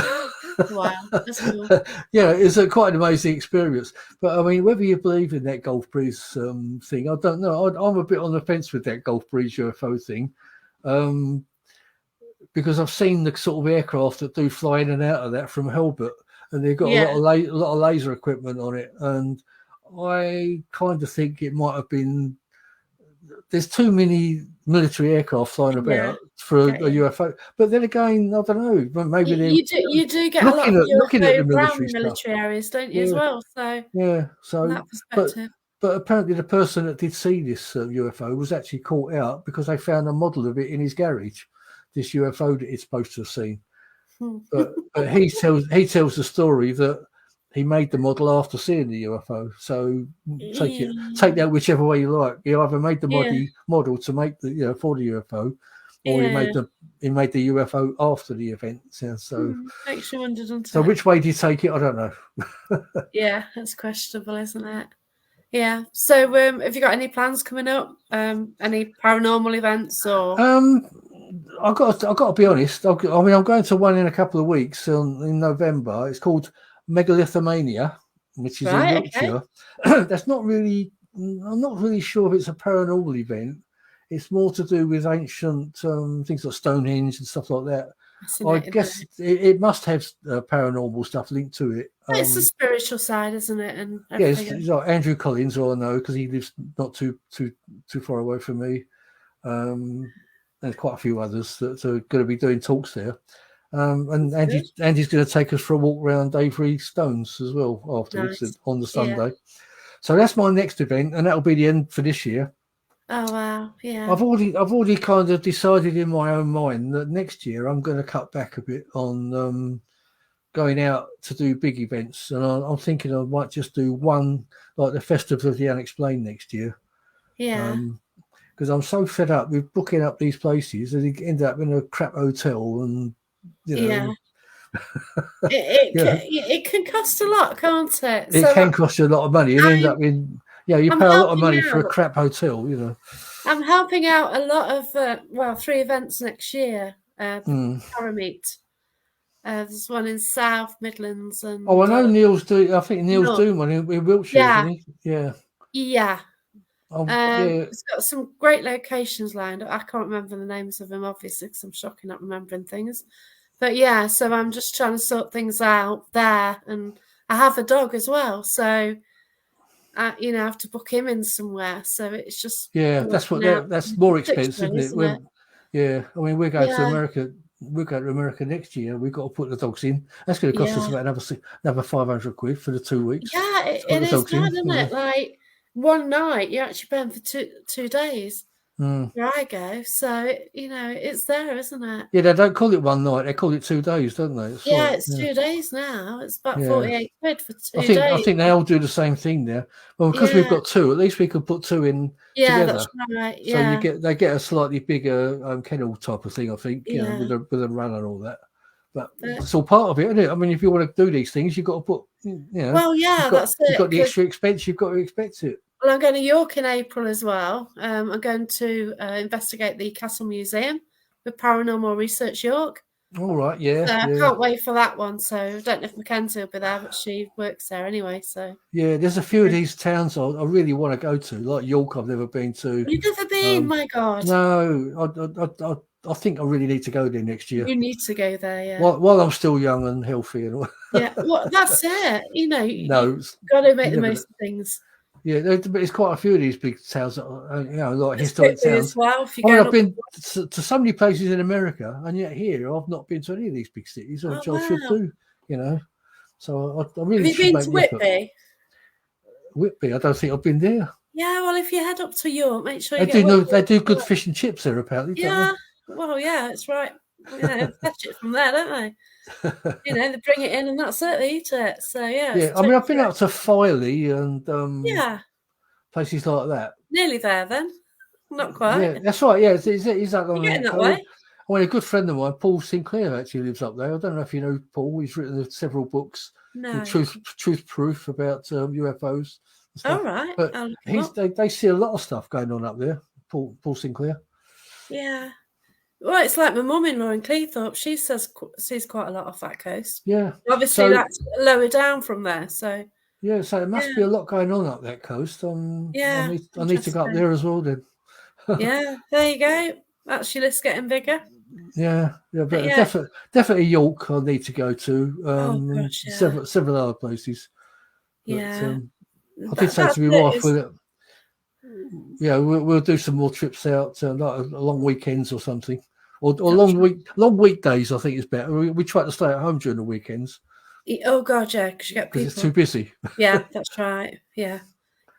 Wow, that's cool. Yeah, it's a quite an amazing experience. But I mean, whether you believe in that Gulf Breeze thing, I don't know. I'm a bit on the fence with that Gulf Breeze UFO thing. Um, because I've seen the sort of aircraft that do fly in and out of that from Hulbert, and they've got a Yeah, lot of laser equipment on it, and I kind of think it might have been. There's too many military aircraft flying yeah, about for get a you. UFO, but then again, I don't know. Maybe they're You do get a lot looking of at the UFO military around stuff. military areas, don't you, as Yeah, well? So yeah. from So, that but perspective. but apparently the person that did see this UFO was actually caught out because they found a model of it in his garage. This UFO that it's supposed to have seen. Hmm. But he tells the story that he made the model after seeing the UFO. So take that whichever way you like. He either made the Yeah, model to make the for the UFO, or yeah. he made the UFO after the event. Yeah, Makes you wonder, doesn't so it? which way do you take it? I don't know. Yeah, that's questionable, isn't it? Yeah. So, have you got any plans coming up? Any paranormal events or? Um, I got to be honest. I'm going to one in a couple of weeks in November. It's called Megalithomania, which is in Right. Okay. Wiltshire. That's not really. I'm not really sure if it's a paranormal event. It's more to do with ancient things like Stonehenge and stuff like that. I Fascinating, isn't guess it? it must have paranormal stuff linked to it. It's the spiritual side, isn't it? And Yeah, everything. it's like Andrew Collins, who I know because he lives not too far away from me. There's quite a few others that are going to be doing talks there. And That's good. Andy's going to take us for a walk around Avery Stones as well afterwards Nice. on the Yeah. Sunday. So that's my next event, and that'll be the end for this year. Oh wow. Yeah. I've already kind of decided in my own mind that next year I'm going to cut back a bit on going out to do big events, and I'm thinking I might just do one like the Festival of the Unexplained next year. Yeah. Because I'm so fed up with booking up these places and you end up in a crap hotel and you Yeah. know It yeah it can cost a lot, can't it? it So can cost you a lot of money and end I'm up in you I'm pay a lot of helping money for a out. crap hotel. I'm helping out a lot of 3 events next year. The Mm. Parameet. There's one in South Midlands Oh, I and know I think Neil's North. doing one in Wiltshire, isn't Yeah, he? Yeah. yeah. Yeah. It's got some great locations lined up. I can't remember the names of them, obviously, because I'm shocking at remembering things. But yeah, so I'm just trying to sort things out there, and I have a dog as well, so I have to book him in somewhere. So it's just Yeah, working out that's more six, expensive, really, isn't it? isn't it? Yeah, I mean, we're going to Yeah, America. We're going to America next year. We've got to put the dogs in. That's going to cost us yeah, about another 500 quid for the 2 weeks yeah. to put It the is dogs in. mad, isn't it? Like one night, you're actually paying for two days. Mm. Where I go, so it's there, isn't it? Yeah, they don't call it one night; they call it 2 days, don't they? It's Yeah, like, it's 2 days now. It's about yeah. 48 quid for I two think I days. think they all do the same thing there. Well, because we've Yeah, got two, at least we could put two in yeah, that's together. right. So Yeah, they get a slightly bigger kennel type of thing, I think, yeah. with a run and all that. But But, it's all part of it, isn't it? I mean, if you want to do these things, you've got to put, well, yeah, that's you've it. got the Because extra expense, you've got to expect it. I'm going to York in April as well. I'm going to investigate the Castle Museum with Paranormal Research York. All right, So yeah, I yeah, can't wait for that one. So I don't know if Mackenzie will be there, but she works there anyway. So yeah. There's a few of these towns I really want to go to, like York. I've never been to. you've never been, Um, my God. no, I think I really need to go there next year. You need to go there, yeah. While I'm still young and healthy and all. Yeah, well, that's it. You No, got to make you the never. most of things. Yeah, there's quite a few of these big towns, like It's historic Whitby as towns. well. If you're I mean, going I've up, been to so many places in America, and yet here I've not been to any of these big cities, oh which I should wow, do. So I have really you should been make to the effort. Whitby? Whitby, I don't think I've been there. Yeah, well, if you head up to York, make sure They you get do know Whitby. they do good fish and chips there, apparently, don't Yeah, well, yeah, it's right. Fetch it from there, don't they? they? They bring it in and that's it. They eat it. So yeah, it's Yeah, I mean, totally I've been right. up to Filey and Yeah, places like that. nearly there then. Not Yeah, quite. that's right. Yeah, it's that You're long getting that ago. way. I mean, a good friend of mine, Paul Sinclair, actually lives up there. I don't know if you know Paul. He's written several books, No. Truth Proof about UFOs and All stuff. right. But I'll look 'em up. they see a lot of stuff going on up there. Paul Sinclair. Yeah. Well, it's like my mum-in-law in Cleethorpes. She sees quite a lot off that coast. Yeah. Obviously, So that's lower down from there. So yeah, so there must yeah, be a lot going on up that coast. yeah, I need to go up interesting. there as well then. Yeah, there you go. That's your list getting bigger. Yeah, But but yeah. definitely York. I need to go to. Oh gosh, yeah, Several other places. But yeah. I did say That's to my it. wife, with it, yeah, we'll do some more trips out, like long weekends or something, or That's long weekdays. I think is better. We try to stay at home during the weekends right. Oh god, yeah, because you get because it's too people. busy. Yeah, that's right. Yeah,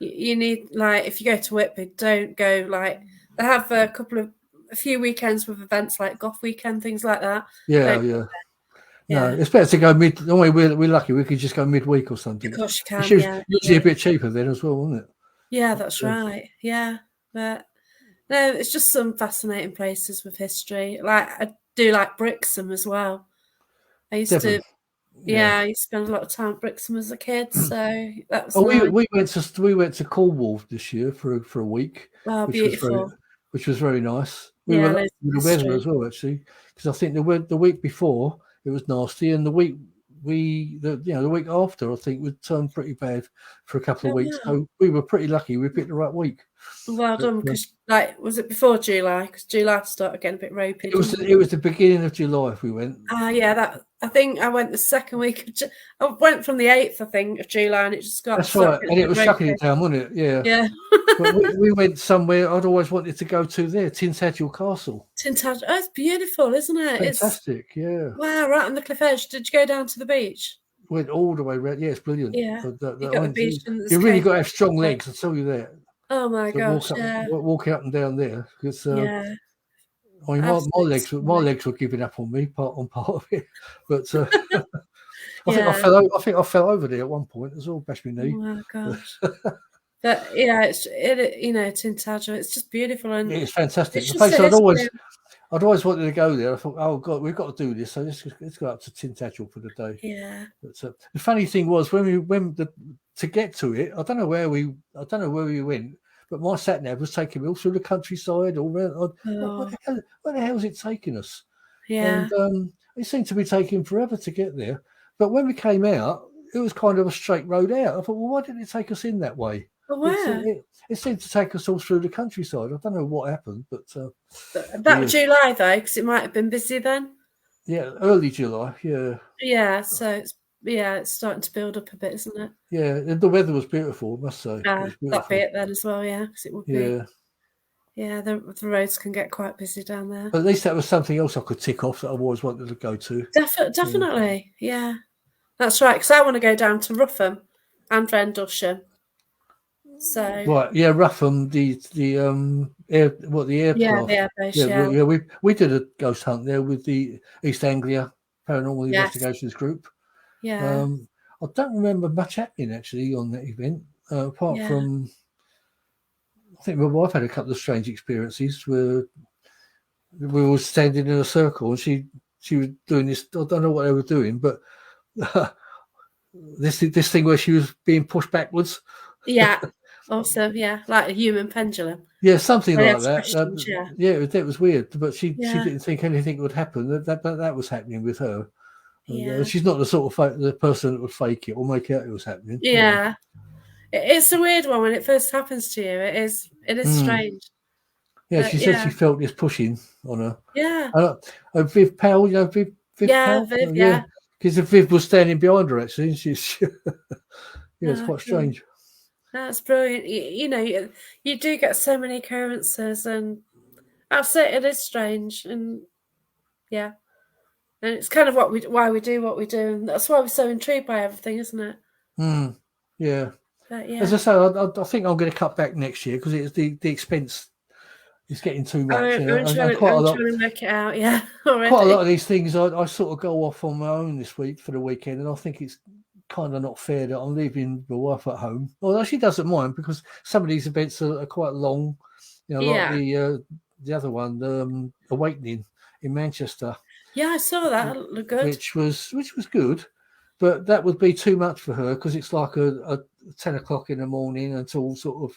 you need like if you go to Whitby, don't go like they have a few weekends with events like Goth Weekend, things like that. Yeah, Don't. yeah. No, Yeah, it's better to go mid. Only we're lucky. We could just go midweek or of something. course you It's can. Yeah, usually a bit cheaper then as well, isn't it? yeah, that's But, right. Yeah, but no, it's just some fascinating places with history. Like I do like Brixham as well. I used Devon, to, yeah. yeah, I used to spend a lot of time at Brixham as a kid, so that was Oh, nice. we went to Cornwall this year for a week, Oh, which was beautiful. very nice. We were Yeah, lucky loads with of the weather history. as well, actually, because I think the week before it was nasty, and the week after I think would turn pretty bad for a couple of Oh weeks. wow. So we were pretty lucky. We picked the right week. Well But, done, because like, was it before July? Because July started getting a bit ropey, didn't it? it was the beginning of July if we went. Ah, yeah, that I think I went the second week of I went from the 8th, I think, of July, and it just That's started right, getting and a it bit was shucking ropey. it down, wasn't it? Yeah. Yeah. But we went somewhere I'd always wanted to go to there, Tintagel Castle. Tintagel. Oh, it's beautiful, isn't it? It's Fantastic, yeah. wow, right on the cliff edge. Did you go down to the beach? Went all the way around. Yeah, it's brilliant. Yeah. You I got the mean, beach and there's you really caves got to on have strong top of it. legs. I tell you that. Oh my To gosh, yeah. walk up and down there, because Yeah. I mean, Absolutely my stunning. legs were giving up on me on part of it, but Yeah. I think I fell over there at one point as well, bashed my Oh knee. my gosh. But yeah, Tintagel, it's just beautiful and It's fantastic. it's The just place a history. I'd always wanted to go there. I thought, oh God, we've got to do this. So let's go up to Tintagel for the day. Yeah. But the funny thing was to get to it, I don't know where we went, but my sat nav was taking me all through the countryside, all around. Oh, Where the hell is it taking us? yeah. And it seemed to be taking forever to get there. But when we came out, it was kind of a straight road out. I thought, well, why didn't it take us in that way? But where? It seemed to take us all through the countryside. I don't know what happened, but That July though, because it might have been busy then. yeah, early July, yeah. Yeah, so it's starting to build up a bit, isn't it? Yeah, the weather was beautiful, I must say. It was That'd be beautiful. it then as well, yeah, because it would be. Yeah. Yeah, the roads can get quite busy down there. But at least that was something else I could tick off that I've always wanted to go to. Yeah. Definitely, yeah. That's right, because I want to go down to Rougham and Rendlesham. So Right, yeah, Rougham, the yeah, the aircraft. airbase, Yeah, yeah, we did a ghost hunt there with the East Anglia Paranormal yes, Investigations Group. yeah, Um, I don't remember much happening actually on that event, apart yeah, from I think my wife had a couple of strange experiences where we were standing in a circle and she was doing this. I don't know what they were doing, but this thing where she was being pushed backwards. yeah. Awesome, yeah, like a human pendulum. Yeah, something They like ask that. questions, yeah, Yeah, it was weird, but she yeah, didn't think anything would happen. That was happening with her. yeah, She's not the sort of the person that would fake it or make out it was happening. yeah. It's a weird one when it first happens to you. It is Mm. strange, Yeah, but she said she yeah, felt this pushing on her. yeah, Viv Powell, Viv yeah, Powell, Viv, yeah, yeah. because Viv was standing behind her actually. And yeah, it's Oh, quite cool. strange. That's brilliant. You do get so many occurrences, and that's it. It is strange, and yeah, and it's kind of why we do what we do, and that's why we're so intrigued by everything, isn't it? Mm. Yeah, But as I yeah, say, I think I'm going to cut back next year because it's the expense is getting too much, and I'm trying to work it out. Yeah, quite a lot already. of these things I sort of go off on my own this week for the weekend, and I think it's kind of not fair that I'm leaving my wife at home. Although she doesn't mind because some of these events are quite long, like Yeah, the other one, Awakening in Manchester, yeah, I saw that. It looked good. which was good, but that would be too much for her because it's like a 10 o'clock in the morning until sort of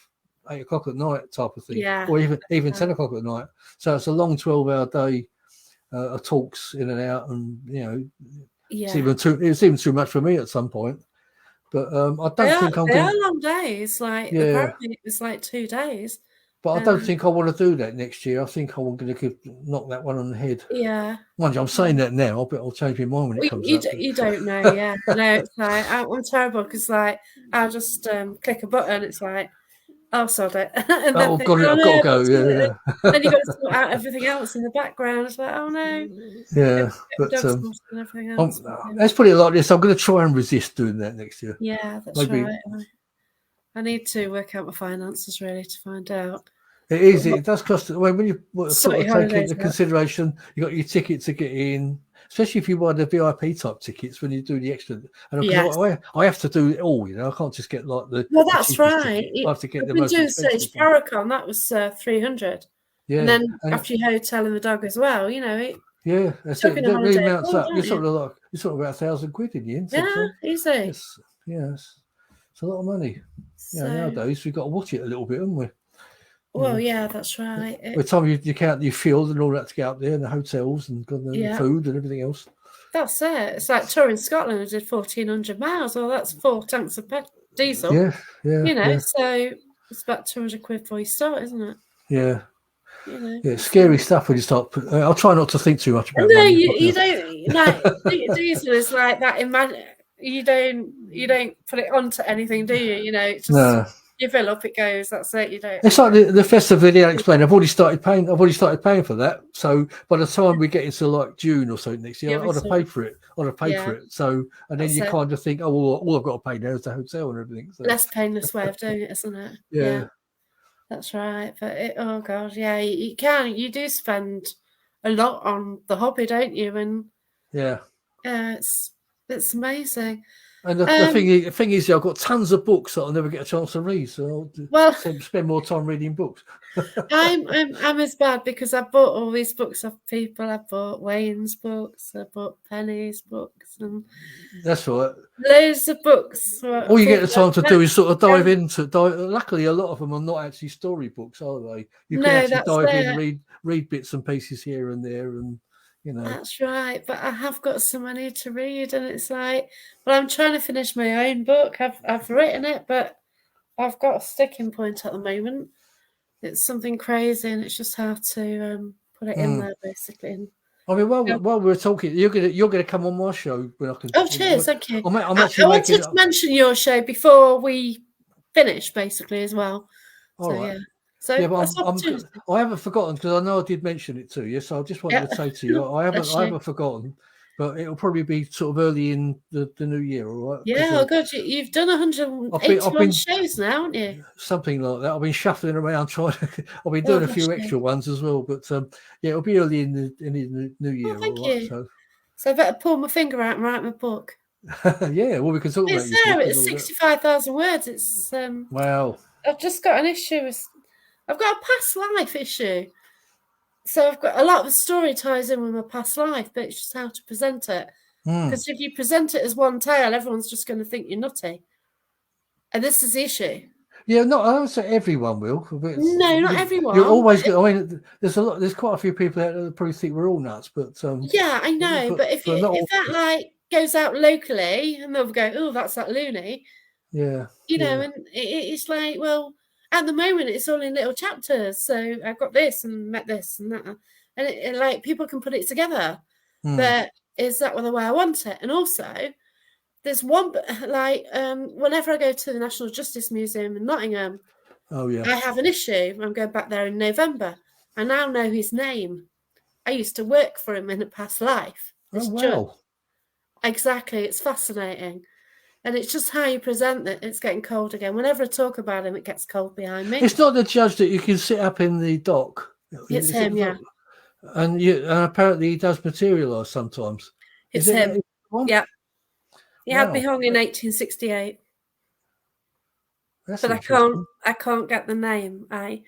8 o'clock at night type of thing, Yeah, or even 10 o'clock at night. So it's a long 12-hour day talks in and out, and it's Yeah. even too much for me at some point. But I don't think I'm They going are to. long days. Like Yeah, apparently it was like 2 days. but I don't think I want to do that next year. I think I'm going to knock that one on the head. Yeah. Mind you, I'm saying that now, but I'll change my mind when it Well, comes up. you don't know, yeah. No, it's like I'm terrible because like I'll just click a button. It's like, oh, sod it, and then Oh, think, oh I've no, got to I've got go. to do it. Yeah, Then you got to sort out everything else in the background. It's like, oh no, yeah. get But dogs sorted and everything else. But, let's put it like this: I'm going to try and resist doing that next year. yeah, that's Maybe right. I need to work out my finances really to find out. it is. It does cost. When you Sort sort of your take holidays into out. consideration, you got your ticket to get in, especially if you buy the VIP type tickets when you do the extra. And because Yes. I have to do it all, I can't just get like Well, the that's cheapest right. ticket. I have to get I've the been most doing Stage expensive one. Paracon. That was 300, and Yeah, then and after your hotel and the dog as well. yeah, that's it. Taking a That really holiday mounts abroad, up. aren't you? You're sort of about £1,000 in the end Yeah, sometimes. easy. Yes, yes, it's a lot of money. So, Nowadays we've got to watch it a little bit, haven't we? well, yeah, that's right. By the time you count your fuel and all that to get up there, and the hotels and the Yeah, food and everything else. that's it. It's like touring Scotland. I did 1,400 miles. Well, that's 4 tanks of diesel. Yeah, yeah, yeah, So it's about 200 quid before you start, isn't it? yeah. Yeah, it's It's scary stuff when you start. I'll try not to think too much about no, money if I you can. don't like diesel is like that. Imagine you don't put it onto anything, do you? It's just No, you fill up, it goes. That's it. You don't. it's like the festive video explained. I've already started paying. I've already started paying for that. So by the time we get into like June or so next year, You'll be I'd have sorted. paid for it. I'd have paid Yeah, for it. So and then that's you it. kind of think, oh, well, all I've got to pay now is the hotel and everything. So Less painless way of doing it, isn't it? Yeah. yeah, That's right. But oh god, yeah, you do spend a lot on the hobby, don't you? And yeah. it's amazing. And Um, the thing is, I've got tons of books that I'll never get a chance to read. So I'll well, spend more time reading books. I'm as bad because I bought all these books off people. I bought Wayne's books, I bought Penny's books, and That's right. loads of books. All you get the People time to I've do is sort of met. dive into. Luckily, a lot of them are not actually storybooks, are they? You can No, actually that's dive in, it. read bits and pieces here and there, and That's right, but I have got some I need to read, and it's like, well, I'm trying to finish my own book. I've written it, but I've got a sticking point at the moment. It's something crazy, and it's just how to put it in there, basically. And, I mean, yeah. while we're talking, you're gonna come on my show when I can. Oh, cheers, thank you. I'm I actually making wanted it. to mention your show before we finish, basically, as well. All So right. yeah, so Yeah, but that's opportunity. I haven't forgotten because I know I did mention it to you. So I just wanted Yeah, to say to you, bless I you. haven't forgotten, but it'll probably be sort of early in the new year, all right? Because Yeah, oh God, you've done I've 181 been shows now, haven't you? something like that. I've been shuffling around trying. I've been Oh, doing a bless few you. extra ones as well, but yeah, it'll be early in the new Oh, year, thank all right? you. So So I better pull my finger out and write my book. yeah, well, we can talk about It's your there. book and It's all that. 65,000 words. Wow. I've just got an issue with. I've got a past life issue. So I've got a lot of the story ties in with my past life, but it's just how to present it. Hmm. Because if you present it as one tale, everyone's just going to think you're nutty. And this is the issue. Yeah, no, I don't say everyone will. But No, not you're everyone. always. I mean, there's quite a few people out there that probably think we're all nuts, but Yeah, I know. But but not if all. that like goes out locally and they'll go, oh, that's that loony, Yeah, yeah. and it's like, well, at the moment it's all in little chapters. So I've got this and met this and that, and like people can put it together. Hmm. But is that the way I want it? And also, there's one like whenever I go to the National Justice Museum in Nottingham, Oh yeah. I have an issue. I'm going back there in November. I now know his name. I used to work for him in a past life. Oh This judge. wow. Exactly. It's fascinating. And it's just how you present it. It's getting cold again. Whenever I talk about him, it gets cold behind me. It's not the judge that you can sit up in the dock. It's Is it him, the yeah. dock? And apparently he does materialise sometimes. Is It's it him. that one? Yeah. He had me Wow, hung in 1868. that's But interesting. I can't get the name. I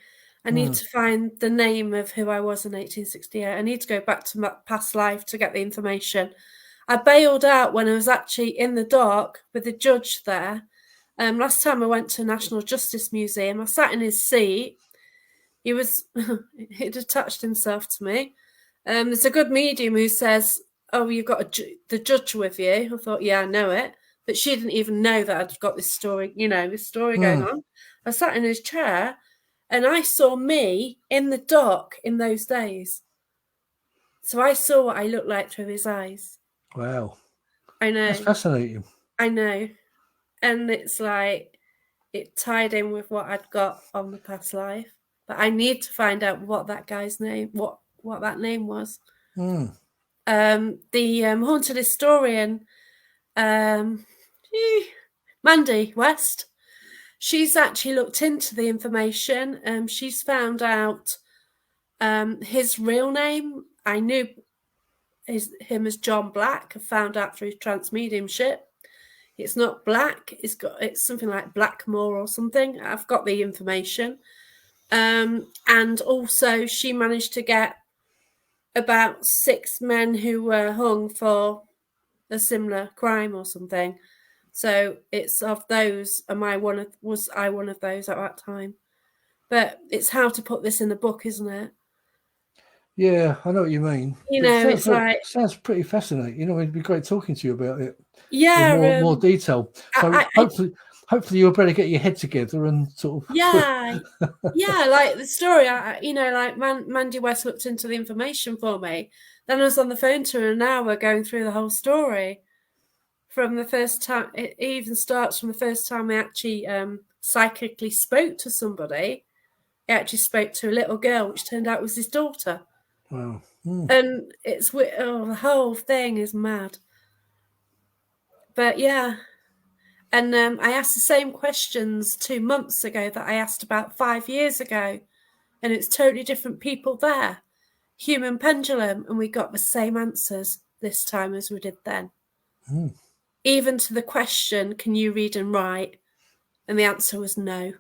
need Hmm. to find the name of who I was in 1868. I need to go back to my past life to get the information. I bailed out when I was actually in the dock with the judge there. Last time I went to National Justice Museum, I sat in his seat. He was he'd attached himself to me, There's a good medium who says, "Oh, you've got the judge with you." I thought, "Yeah, I know it," but she didn't even know that I'd got this story. This story going Mm. on. I sat in his chair, and I saw me in the dark in those days. So I saw what I looked like through his eyes. Wow, I that's know, fascinating. I know, and it's like it tied in with what I'd got on the past life. But I need to find out what that guy's name, what that name was. Mm. The haunted historian, um, Mandy West, she's actually looked into the information. She's found out his real name. I knew him as John Black. I found out through transmediumship. It's not Black. It's something like Blackmore or something. I've got the information. And also she managed to get about 6 men who were hung for a similar crime or something. So it's of those. Was I one of those at that time? But it's how to put this in a book, isn't it? Yeah, I know what you mean. But It's like, sounds pretty fascinating. It'd be great talking to you about it in yeah, more detail. So I hopefully you'll better get your head together and sort of put. yeah, yeah, like the story. Like Mandy West looked into the information for me. Then I was on the phone to her an hour going through the whole story from the first time. It even starts from the first time I actually psychically spoke to somebody. He actually spoke to a little girl, which turned out was his daughter. Wow. Mm. And the whole thing is mad. But yeah, and I asked the same questions 2 months ago that I asked about 5 years ago, and it's totally different people there. Human pendulum, and we got the same answers this time as we did then. Mm. Even to the question, "Can you read and write?" And the answer was no,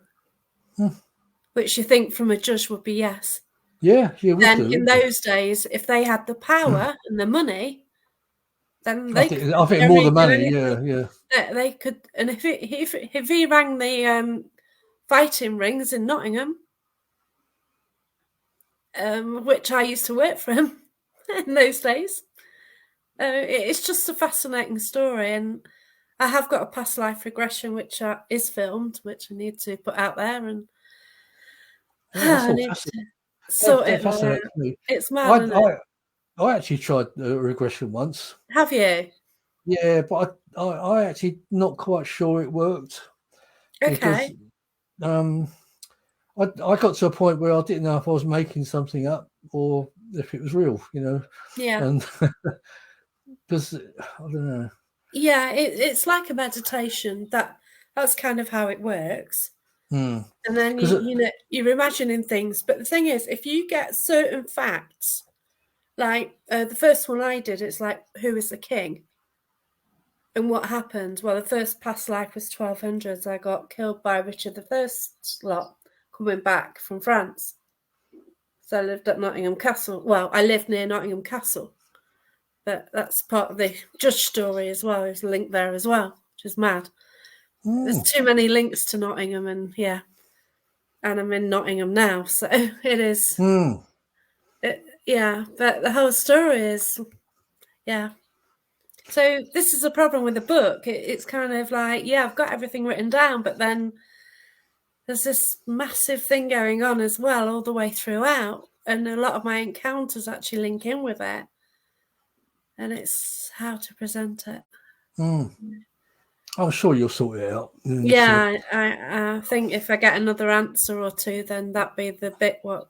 which you think from a judge would be yes. Yeah, you would Then do, in wouldn't you? those days, if they had the power and the money, then I they think could I think more generally the do money. anything. Yeah, yeah. They could, and if he rang the fighting rings in Nottingham, which I used to work for him in those days, it's just a fascinating story. And I have got a past life regression which is filmed, which I need to put out there, and Yeah, that's I all need fascinating. to sort That it all fascinates out. me. It's mad, I isn't it? I actually tried regression once. Have you? Yeah, but I actually not quite sure it worked because Okay. um, I got to a point where I didn't know if I was making something up or if it was real, Yeah. and because I don't know. Yeah, it's like a meditation. That's kind of how it works. And then Because you're imagining things. But the thing is, if you get certain facts, like the first one I did, it's like, who is the king? And what happened? Well, the first past life was 1200s. I got killed by Richard the First lot coming back from France. So I lived at Nottingham Castle. Well, I lived near Nottingham Castle. But that's part of the judge story as well. There's a link there as well, which is mad. There's too many links to Nottingham, and yeah, and I'm in Nottingham now, so it is. Yeah, but the whole story is, yeah. So this is a problem with the book. It's kind of like, yeah, I've got everything written down, but then there's this massive thing going on as well all the way throughout, and a lot of my encounters actually link in with it, and it's how to present it. I'm sure you'll sort it out. Yeah, I think if I get another answer or two, then that'd be the bit what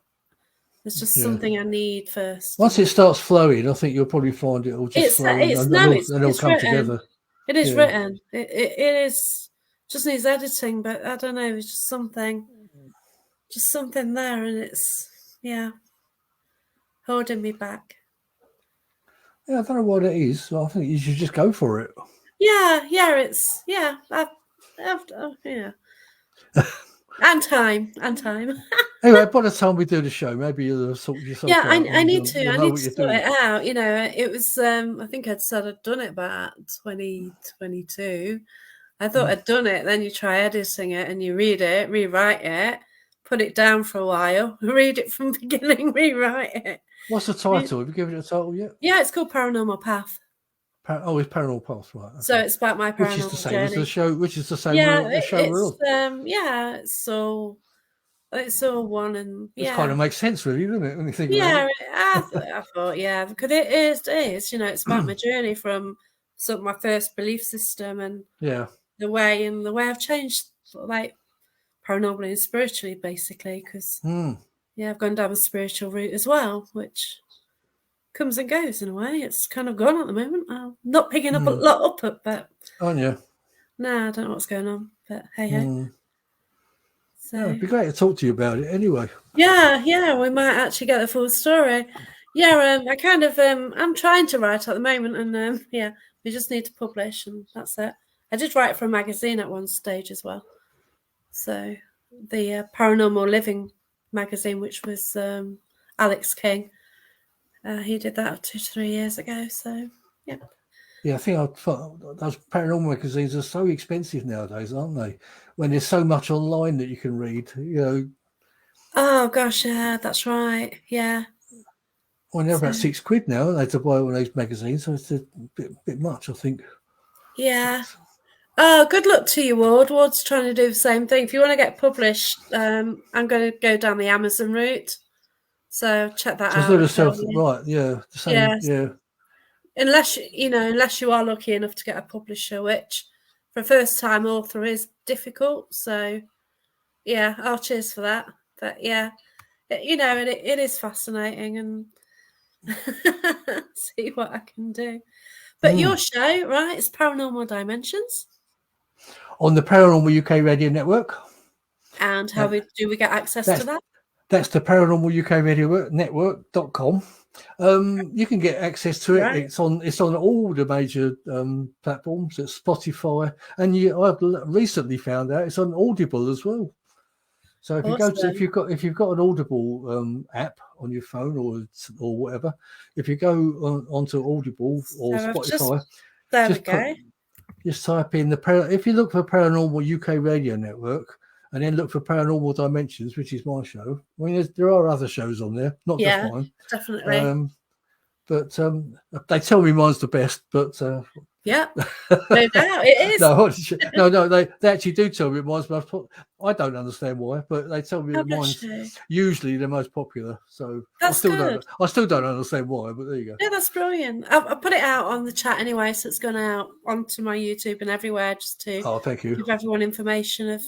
there's just Yeah. something I need first. Once it starts flowing, I think you'll probably find it will just flow and It's no, it'll it's come written. together. It is Yeah. written. It is just needs editing, but I don't know. It's just something there, and it's holding me back. Yeah, I don't know what it is. So I think you should just go for it. Yeah. It's yeah. And time. Anyway, by the time we do the show, maybe you'll sort yourself Yeah, out I and need to. you'll I know need what to you're sort doing. it out. It was. I think I'd said I'd done it about 2022. I thought I'd done it. Then you try editing it and you read it, rewrite it, put it down for a while, read it from the beginning, rewrite it. What's the title? Have you given it a title yet? Yeah, it's called Paranormal Path. It's Paranormal Path, right? So Okay. it's about my Which is the paranormal same as the journey. show. Which is the same Yeah, as the show we're on. it's all one, and Which kind of makes sense, really, doesn't it? When you think about yeah. it. I thought, yeah, because it is, it's about my journey from sort of my first belief system and Yeah. the way I've changed, like paranormally and spiritually, basically. Because yeah, I've gone down the spiritual route as well, which comes and goes in a way. It's kind of gone at the moment. I'm not picking up a lot up, but Aren't you? no, I don't know what's going on. But hey ho. So Yeah, it'd be great to talk to you about it anyway. yeah, we might actually get the full story. Yeah, I kind of I'm trying to write at the moment, and yeah, we just need to publish, and that's it. I did write for a magazine at one stage as well. So the Paranormal Living magazine, which was Alex King, he did that 2 to 3 years ago. So yeah. Yeah, I think those paranormal magazines are so expensive nowadays, aren't they? When there's so much online that you can read, Oh gosh, yeah, that's right. Yeah. Well, they're So about £6 now, aren't they, to buy one of those magazines? So it's a bit much, I think. yeah. Oh, good luck to you, Ward. Ward's trying to do the same thing. If you want to get published, I'm going to go down the Amazon route. So check that So sort out of if you're right, yeah, the same, yes. yeah. Unless you are lucky enough to get a publisher, which for a first-time author is difficult. So yeah, I'll cheers for that. But yeah, it is fascinating, and see what I can do. But your show, right? It's Paranormal Dimensions. On the Paranormal UK Radio Network. And how do we get access to that? That's the Paranormal UK Radio Network.com. You can get access to it. Right. It's on all the major platforms. It's Spotify, and I've recently found out it's on Audible as well. So if Awesome. if you've got an Audible app on your phone or whatever, if you go onto Audible or Spotify, just type in if you look for Paranormal UK Radio Network and then look for Paranormal Dimensions, which is my show. I mean, there are other shows on there, not just mine. Definitely. But they tell me mine's the best, but yeah, no doubt it is. no, they actually do tell me mine's most popular. I don't understand why, but they tell me that mine's usually the most popular. So I still don't understand why, but there you go. Yeah, that's brilliant. I put it out on the chat anyway, so it's gone out onto my YouTube and everywhere just to thank you. give everyone information of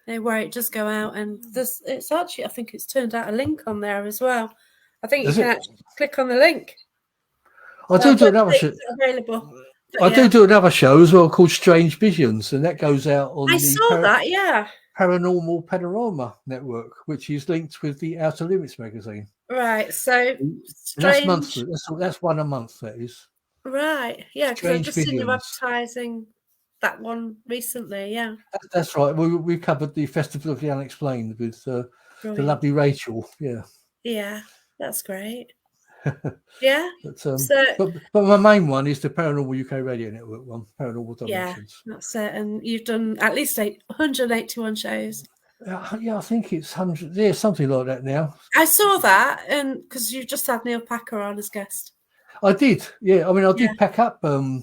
where it does go out. And it's actually, I think it's turned out a link on there as well. I think you can actually click on the link. I do another show. Available. I do another show as well called Strange Visions, and that goes out on the Paranormal Panorama Network, which is linked with the Outer Limits magazine. Right. So that's monthly. That's one a month. That is. Right. Yeah, because I've just seen you advertising that one recently. Yeah. That's right. We covered the Festival of the Unexplained with the lovely Rachel. Yeah. Yeah, that's great. Yeah. But my main one is the Paranormal UK Radio Network one, Paranormal Dimensions. Yeah, that's it. And you've done at least 181 shows. Yeah, I think it's 100. Yeah, something like that now. I saw that, and because you just had Neil Packer on as guest. I did. Yeah, I mean, I did pack up. But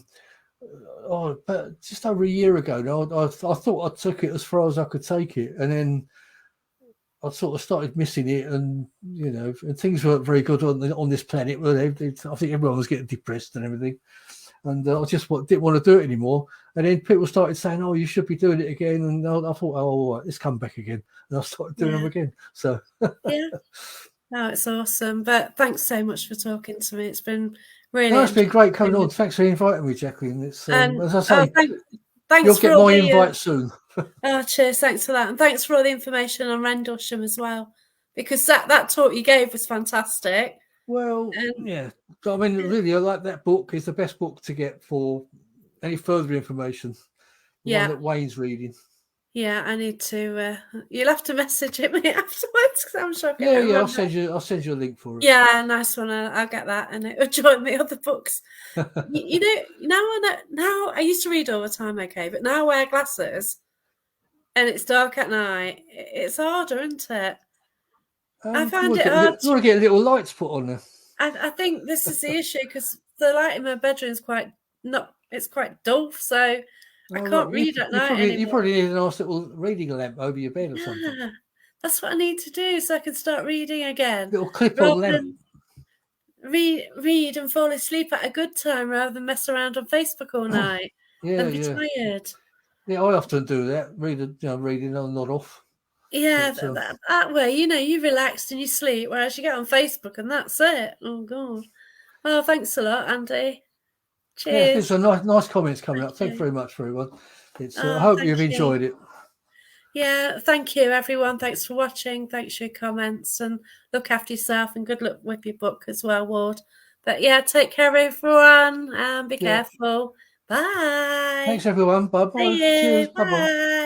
just over a year ago now, I thought I took it as far as I could take it, and then I sort of started missing it, and and things weren't very good on this planet. I think everyone was getting depressed and everything, and I just didn't want to do it anymore. And then people started saying, "Oh, you should be doing it again." And I thought, "Oh, all right, let's come back again," and I started doing them again. So yeah, no, it's awesome. But thanks so much for talking to me. It's been really. No, it's been great coming on. Thanks for inviting me, Jacqueline. It's as I say, thanks you'll get my invite soon. Oh, cheers! Thanks for that, and thanks for all the information on Rendlesham as well, because that talk you gave was fantastic. Well, yeah, I mean, really, I like that book. It's the best book to get for any further information. The one that Wayne's reading. Yeah, I need to. You'll have to message it me afterwards because I'm sure. Yeah, I'll send you a link for it. Yeah, nice one. I'll get that, and it will join the other books. Now I used to read all the time, okay, but now I wear glasses. and it's dark at night, it's harder, isn't it? I You find want it to get hard you want to get little lights put on there. I think this is the issue because the light in my bedroom is quite not. It's quite dull, so I Oh, right. can't read at night You anymore. probably need a nice little reading lamp over your bed or something. Yeah, that's what I need to do so I can start reading again, Little clip-on rather lamp. than read and fall asleep at a good time, rather than mess around on Facebook all night Yeah, and be yeah, tired. yeah. I often do that. Reading, I'll nod off. Yeah, But that way, you relaxed and you sleep, whereas you get on Facebook and that's it. Oh God. Well, thanks a lot, Andy. yeah, there's Cheers. some nice comments coming Thank up. Thanks you. very much for everyone. It's I Oh, hope thank you've you. enjoyed it. Yeah, thank you, everyone. Thanks for watching. Thanks for your comments and look after yourself and good luck with your book as well, Ward. But yeah, take care, everyone, and be Yeah. careful. Bye. Thanks everyone. Bye bye. See you. Cheers. Bye bye. Bye.